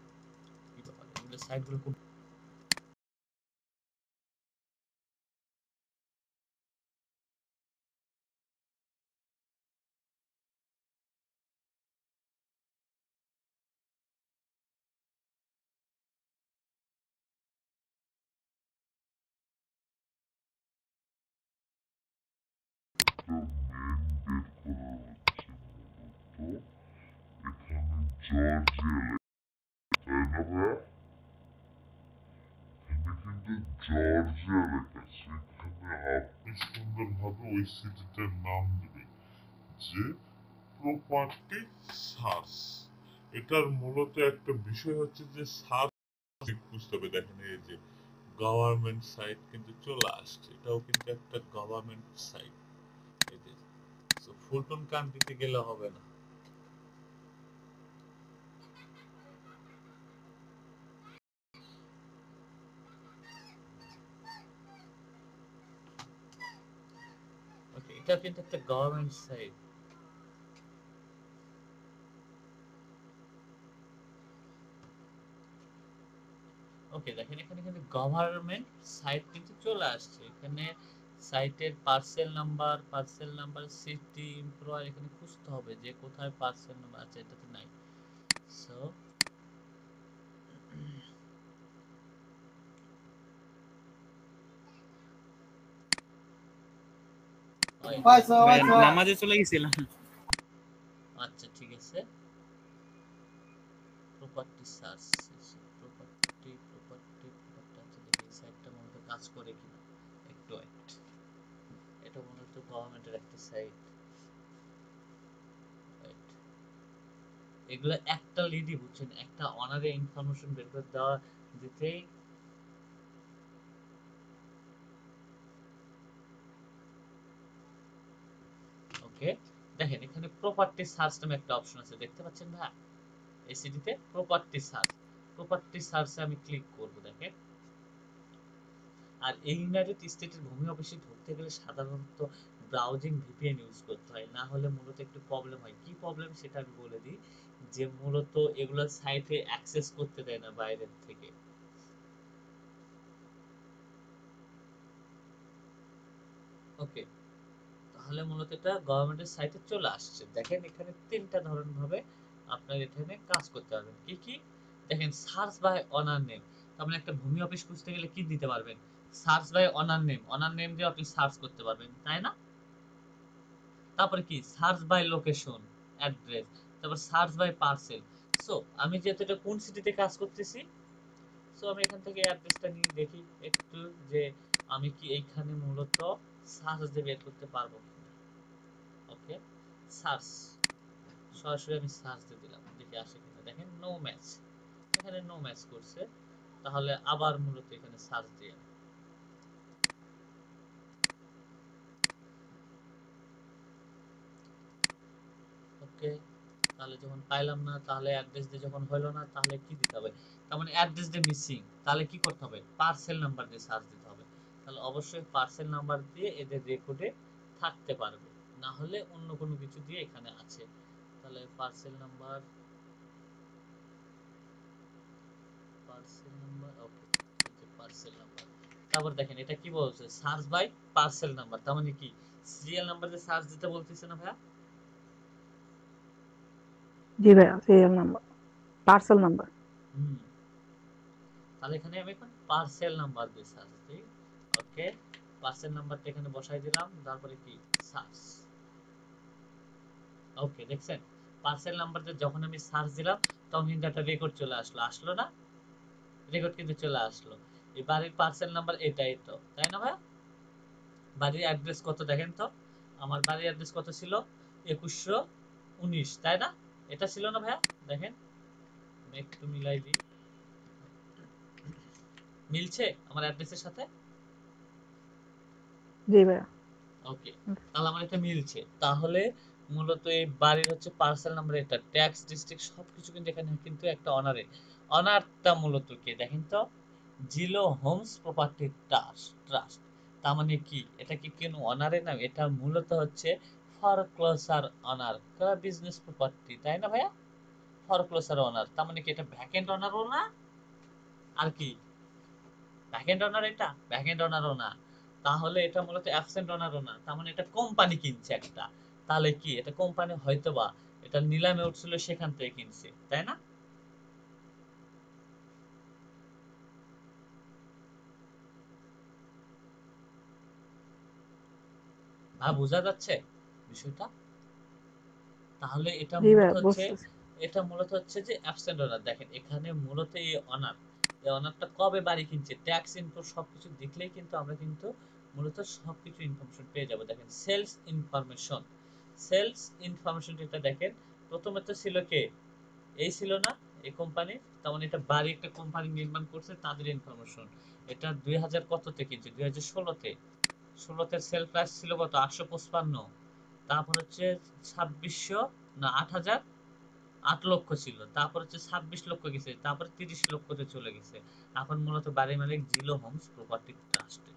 [SPEAKER 1] এগুলো সাইটগুলো খুব
[SPEAKER 4] জর্জিয়া লেখা সেখানে আপনি সুন্দরভাবে ওই সিটিটার নাম দিবেন যে প্রপার্টি সার্চ। এটার মূলত একটা বিষয় হচ্ছে যে সার্চ বুঝতে হবে। দেখেন এই যে গভর্নমেন্ট সাইট কিন্তু চলে আসছে, এটাও কিন্তু একটা গভর্নমেন্ট সাইট। এই যে ফুলটন কান্ট্রিতে গেলে হবে না। ওকে, এটা কিন্তু একটা গভর্নমেন্ট সাইট। ওকে দেখেন এখানে কিন্তু গভর্নমেন্ট সাইট কিন্তু চলে আসছে, এখানে সাইটের পার্সেল নাম্বার সিটি এমপ্লয় এখানে খুঁজতে হবে যে কোথায় পার্সেল নাম্বার আছে, এটাতে নাই। সো
[SPEAKER 3] নামাজে চলে গেছিলাম।
[SPEAKER 1] আচ্ছা ঠিক আছে, প্রপার্টি সার্চ, প্রপার্টি আচ্ছা দেখি এই সাইটটা মূলত কাজ করে কিনা, একটু ওয়েট। এটা মূলত গভর্নমেন্টের একটা সাইট। এগুলো একটা লিডই বুঝছেন, একটা অনারে ইনফরমেশন বের করে দেওয়া দিতেই। ওকে দেখেন এখানে প্রপার্টি সার্চ নামে একটা অপশন আছে, দেখতে পাচ্ছেন ভাই এই সিটিতে প্রপার্টি সার্চ। প্রপার্টি সার্চে আমি ক্লিক করব দেখেন। আর এই ইউনাইটেড স্টেটের ভূমি অফিসে ঢুকতে গেলে সাধারণত ব্রাউজিং ভিপিএন ইউজ করতে হয়, না হলে মূলত একটু প্রবলেম হয়। কি প্রবলেম সেটা আমি বলে দিই, যে মূলত এগুলো সাইটে অ্যাক্সেস করতে দেয় না বাইরের থেকে। ওকে তাহলে মূলত এটা গভর্নমেন্টের সাইটে চলে আসছে। দেখেন এখানে তিনটা ধরন ভাবে আপনার এখানে কাজ করতে পারবেন। কি কি দেখেন, সার্চ বাই অনার নেম, তার মানে একটা ভূমি অফিস খুঁজতে গেলে কি দিতে পারবেন, সার্চ বাই অনার নেম দিয়ে আপনি সার্চ করতে পারবেন তাই না। তারপরে কি সার্চ বাই লোকেশন অ্যাড্রেস, তারপর সার্চ বাই পার্সেল। সো আমি যেহেতু এটা কোন সিটিতে কাজ করতেছি, সো আমি এখান থেকে অ্যাড্রেসটা নিয়ে দেখি একটু যে আমি কি এইখানে মূলত সার্চ দিয়ে বের করতে পারবো কিনা। ওকে সার্চ, সরাসরি আমি সার্চ দিয়ে দিলাম দেখি আসে কিনা। দেখেন নো ম্যাচ, এখানে নো ম্যাচ করছে। তাহলে আবার মূলত এখানে সার্চ দিয়ে ওকে, তাহলে যখন পাইলাম না, তাহলে অ্যাড্রেস দিয়ে যখন হলো না, তাহলে কি দিতে হবে, তার মানে অ্যাড্রেস দিয়ে মিসিং, তাহলে কি করতে হবে পার্সেল নাম্বার দিয়ে সার্চ দিতে হবে। তাহলে অবশ্যই পার্সেল নাম্বার দিয়ে এদের রেকর্ডে থাকতে পারবে, না হলে অন্য কোনো কিছু দিয়ে এখানে আছে। তাহলে parcel number okay, parcel number. তারপর দেখেন এটা কি বলছে, সার্চ বাই পার্সেল নাম্বার, তার মানে কি সিরিয়াল নাম্বার দিয়ে সার্চ দিতে বলতেছে না ভাইয়া।
[SPEAKER 5] জি ভাইয়া, সিরিয়াল নাম্বার, পার্সেল নাম্বার।
[SPEAKER 1] হুম, তাহলে এখানে আমি এখন পার্সেল নাম্বার দিয়ে সার্চ দিই। ওকে, পার্সেল নাম্বারটা এখানে বসাই দিলাম, তারপরে কি সার্চ। ওকে, দেখছেন পার্সেল নাম্বারটা যখন আমি সার্চ দিলাম তখন কিন্তু একটা রেকর্ড চলে আসলো, আসলো না? রেকর্ড কিন্তু চলে আসলো। এই বাড়ির পার্সেল নাম্বার এটাই তো, তাই না ভাইয়া? বাড়ির অ্যাড্রেস কত দেখেন তো, আমার বাড়ির অ্যাড্রেস কত ছিল? 2119, তাই না? এটা ছিল না ভাইয়া? দেখেন আমি একটু মিলাই দিই, মিলছে আমার অ্যাড্রেসের সাথে?
[SPEAKER 5] জি ভাইয়া।
[SPEAKER 1] ওকে, তাহলে আমার এটা মিলছে। তাহলে মূলত এই বাড়ির হচ্ছে পার্সেল নাম্বার, এটা ট্যাক্স ডিস্ট্রিক্ট সবকিছু কিন্তু এখানে কিন্তু একটা অনারে। অনারটা মূলত কে দেখেন তো, জিলো হোমস প্রপার্টি ট্রাস্ট। তার মানে কি, এটা কি কোনো অনারে নাম? এটা মূলত হচ্ছে ফরক্লোজার অনার বিজনেস প্রপার্টি, তাই না ভাইয়া? ফরক্লোজার অনার, তার মানে কি এটা ভ্যাকেন্ট অনারও না, আর কি ভ্যাকেন্ট অনার, এটা ভ্যাকেন্ট অনারও না। তাহলে এটা মূলত অ্যাবসেন্ট অনারও না, তার মানে এটা কোম্পানি কিনছে একটা। তাহলে কি এটা কোম্পানি হয়তোবা এটা নিলামে উঠছিল সেখান থেকে কিনছে, তাই না? বোঝা যাচ্ছে বিষয়টা? তাহলে এটা
[SPEAKER 5] জি
[SPEAKER 1] মূলত
[SPEAKER 5] ভাইয়া
[SPEAKER 1] হচ্ছে,
[SPEAKER 5] বুঝতেছি।
[SPEAKER 1] এটা মূলত হচ্ছে যে অ্যাবসেন্ট অনার। দেখেন এখানে মূলত এই অনার, এই অনারটা কবে বাড়ি কিনছে, ট্যাক্স ইনপুট সবকিছু দেখলেই কিন্তু আমরা কিন্তু মূলত সবকিছু ইনফরমেশন পেয়ে যাব। দেখেন সেলস ইনফরমেশন, সেলস ইনফরমেশন এটা দেখেন প্রথমে তো ছিল কে, এই ছিল না এই কোম্পানি, তার মানে এটা বাড়ি একটা কোম্পানি নির্মাণ করছে তাদের ইনফরমেশন। এটা 2000 কততে কিনছে, 2016তে। 16তে সেল প্রাইস ছিল কত, 855। তারপর হচ্ছে 2600, না 8000, 8 লক্ষ ছিল, তারপর হচ্ছে 26 লক্ষ গেছে, তারপর 30 লক্ষতে চলে গেছে। এখন মূলত বাড়ির মালিক জিলো হোমস প্রপার্টি ট্রাস্টেড।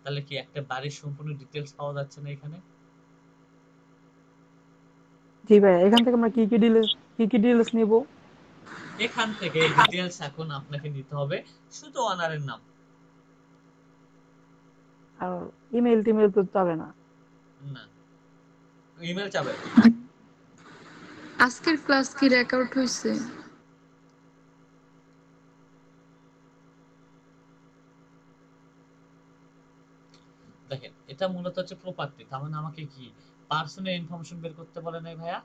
[SPEAKER 1] তাহলে কি একটা বাড়ির সম্পূর্ণ ডিটেলস পাওয়া যাচ্ছে না এখানে?
[SPEAKER 5] জি ভাইয়া, এখান থেকে আমরা কি কি ডিটেলস নিব?
[SPEAKER 1] এখান থেকে ডিটেলস এখন আপনাকে নিতে হবে শুধু অনারের নাম।
[SPEAKER 5] আর ইমেল টিমেল তো যাবে না?
[SPEAKER 1] না, ইমেল চাবে।
[SPEAKER 6] আজকের ক্লাস কি রেকর্ড হয়েছে?
[SPEAKER 1] দেখেন এটা মূলত হচ্ছে প্রপার্টি, তার মানে আমাকে কি পার্সোনাল ইনফরমেশন বের করতে বলে নাই ভাইয়া?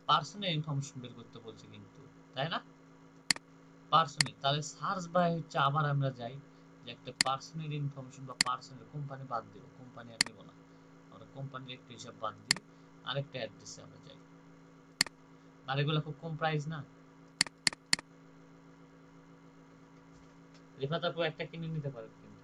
[SPEAKER 1] পার্সোনাল ইনফরমেশন বের করতে বলছে কিন্তু, তাই না? পার্সোনাল, তাহলে সার্চ বাই হচ্ছে আবার আমরা যাই যে একটা পার্সোনাল ইনফরমেশন বা পার্সোনাল, কোম্পানি বাদ দিব, কোম্পানি আর নিব না আমরা, কোম্পানির একটা হিসাব বাদ দিই, আরেকটা অ্যাড্রেসে আমরা যাই। আর এগুলো খুব কম প্রাইস না? রিফাত আপু একটা কিনে নিতে পারেন কিন্তু।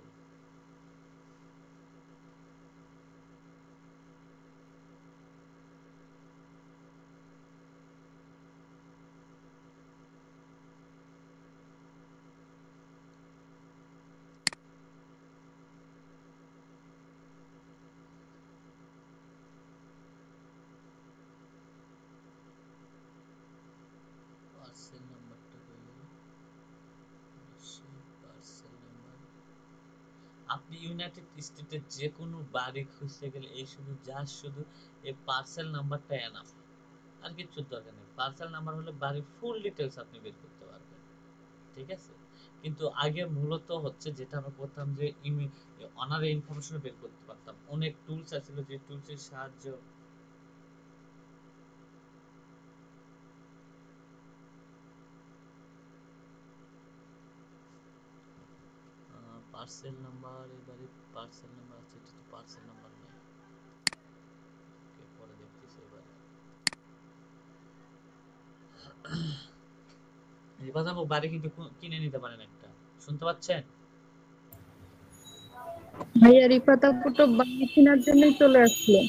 [SPEAKER 1] পার্সেল নাম্বারটা কই গেল? পার্সেল নাম্বার, আপনি ইউনাইটেড স্টেটের যে কোনো বাড়ি খুঁজতে গেলে এই শুধু শুধু এই পার্সেল নাম্বারটা এনাফ, আর কিছু দরকার নেই। পার্সেল নাম্বার হলে বাড়ির ফুল ডিটেলস আপনি বের করতে পারবেন, ঠিক আছে? কিন্তু আগে মূলত হচ্ছে যেটা আমরা করতাম যে অনারে ইনফরমেশন বের করতে পারতাম, অনেক টুলস আছিল যে টুলসের সাহায্য। পার্সেল নাম্বার, এবারে পার্সেল নাম্বার আছে, এটা তো পার্সেল নাম্বার নাই। ওকে, পরে দেখতেছি এবারে। রিফাত আপু বাড়ি কিন্তু কিনে নিতে পারেন একটা, শুনতে পাচ্ছেন?
[SPEAKER 6] ভাইয়া রিফাত আপু তো বাড়ি কেনার জন্যই চলে আসলো।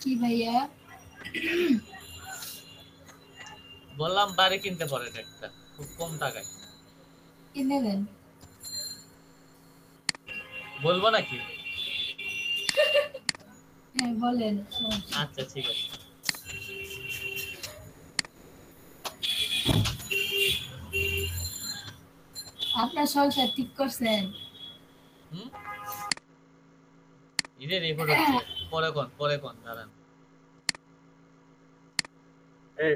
[SPEAKER 6] কি ভাইয়া?
[SPEAKER 1] বললাম বাড়ি কিনতে পারেন একটা খুব কম টাকায়।
[SPEAKER 6] কিনে দেন।
[SPEAKER 1] বলবো নাকি?
[SPEAKER 6] হ্যাঁ বলেন।
[SPEAKER 1] আচ্ছা ঠিক আছে।
[SPEAKER 7] আপনার সংসার ঠিক করছেন?
[SPEAKER 1] হুম ঈদের রিপোর্ট হচ্ছে, পরে কোন দাঁড়ান।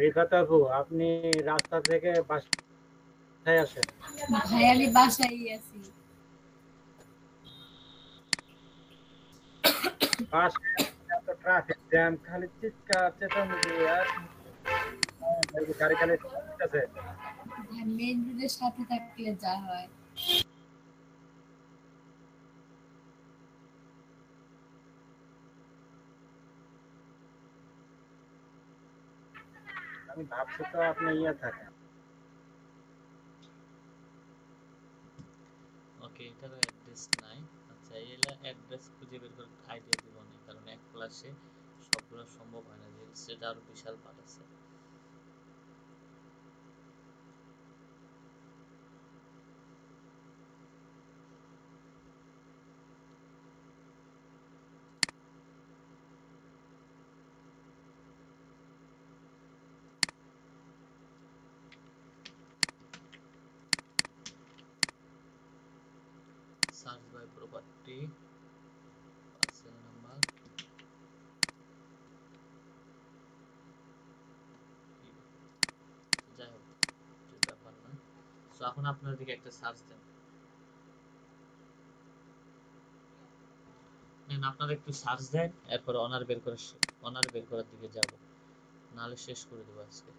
[SPEAKER 2] রিফাত আপু, আপনি রাস্তা থেকে বাসায় আসেন।
[SPEAKER 7] ভাই আমি বাসায় আছি।
[SPEAKER 2] বাসায় এত ট্রাফিক জ্যাম, খালি চিৎকার চেঁচামেচি আর গাড়ি খালি আছে।
[SPEAKER 7] ভাই মেইন রোডের সাথে থাকলে যা হয়।
[SPEAKER 2] আমি ভাবছি তো আপনি থাকেন।
[SPEAKER 1] ওকে, এটারও অ্যাড্রেস নাই। আচ্ছা, এলা অ্যাড্রেস খুঁজে বের করে আইডিয়া দিব না, কারণ এক ক্লাসে সবগুলো সম্ভব হয় না, রিল স্টেট আরো বিশাল পার্ট আছে। Search by property, parcel number, যাই হোক কিছু ব্যাপার না। সো এখন আপনার দিকে একটা সার্চ দেন, নেন আপনারা একটু সার্চ দেন, এরপর অনার বের করার দিকে যাব, নাহলে শেষ করে দেবো আজকে।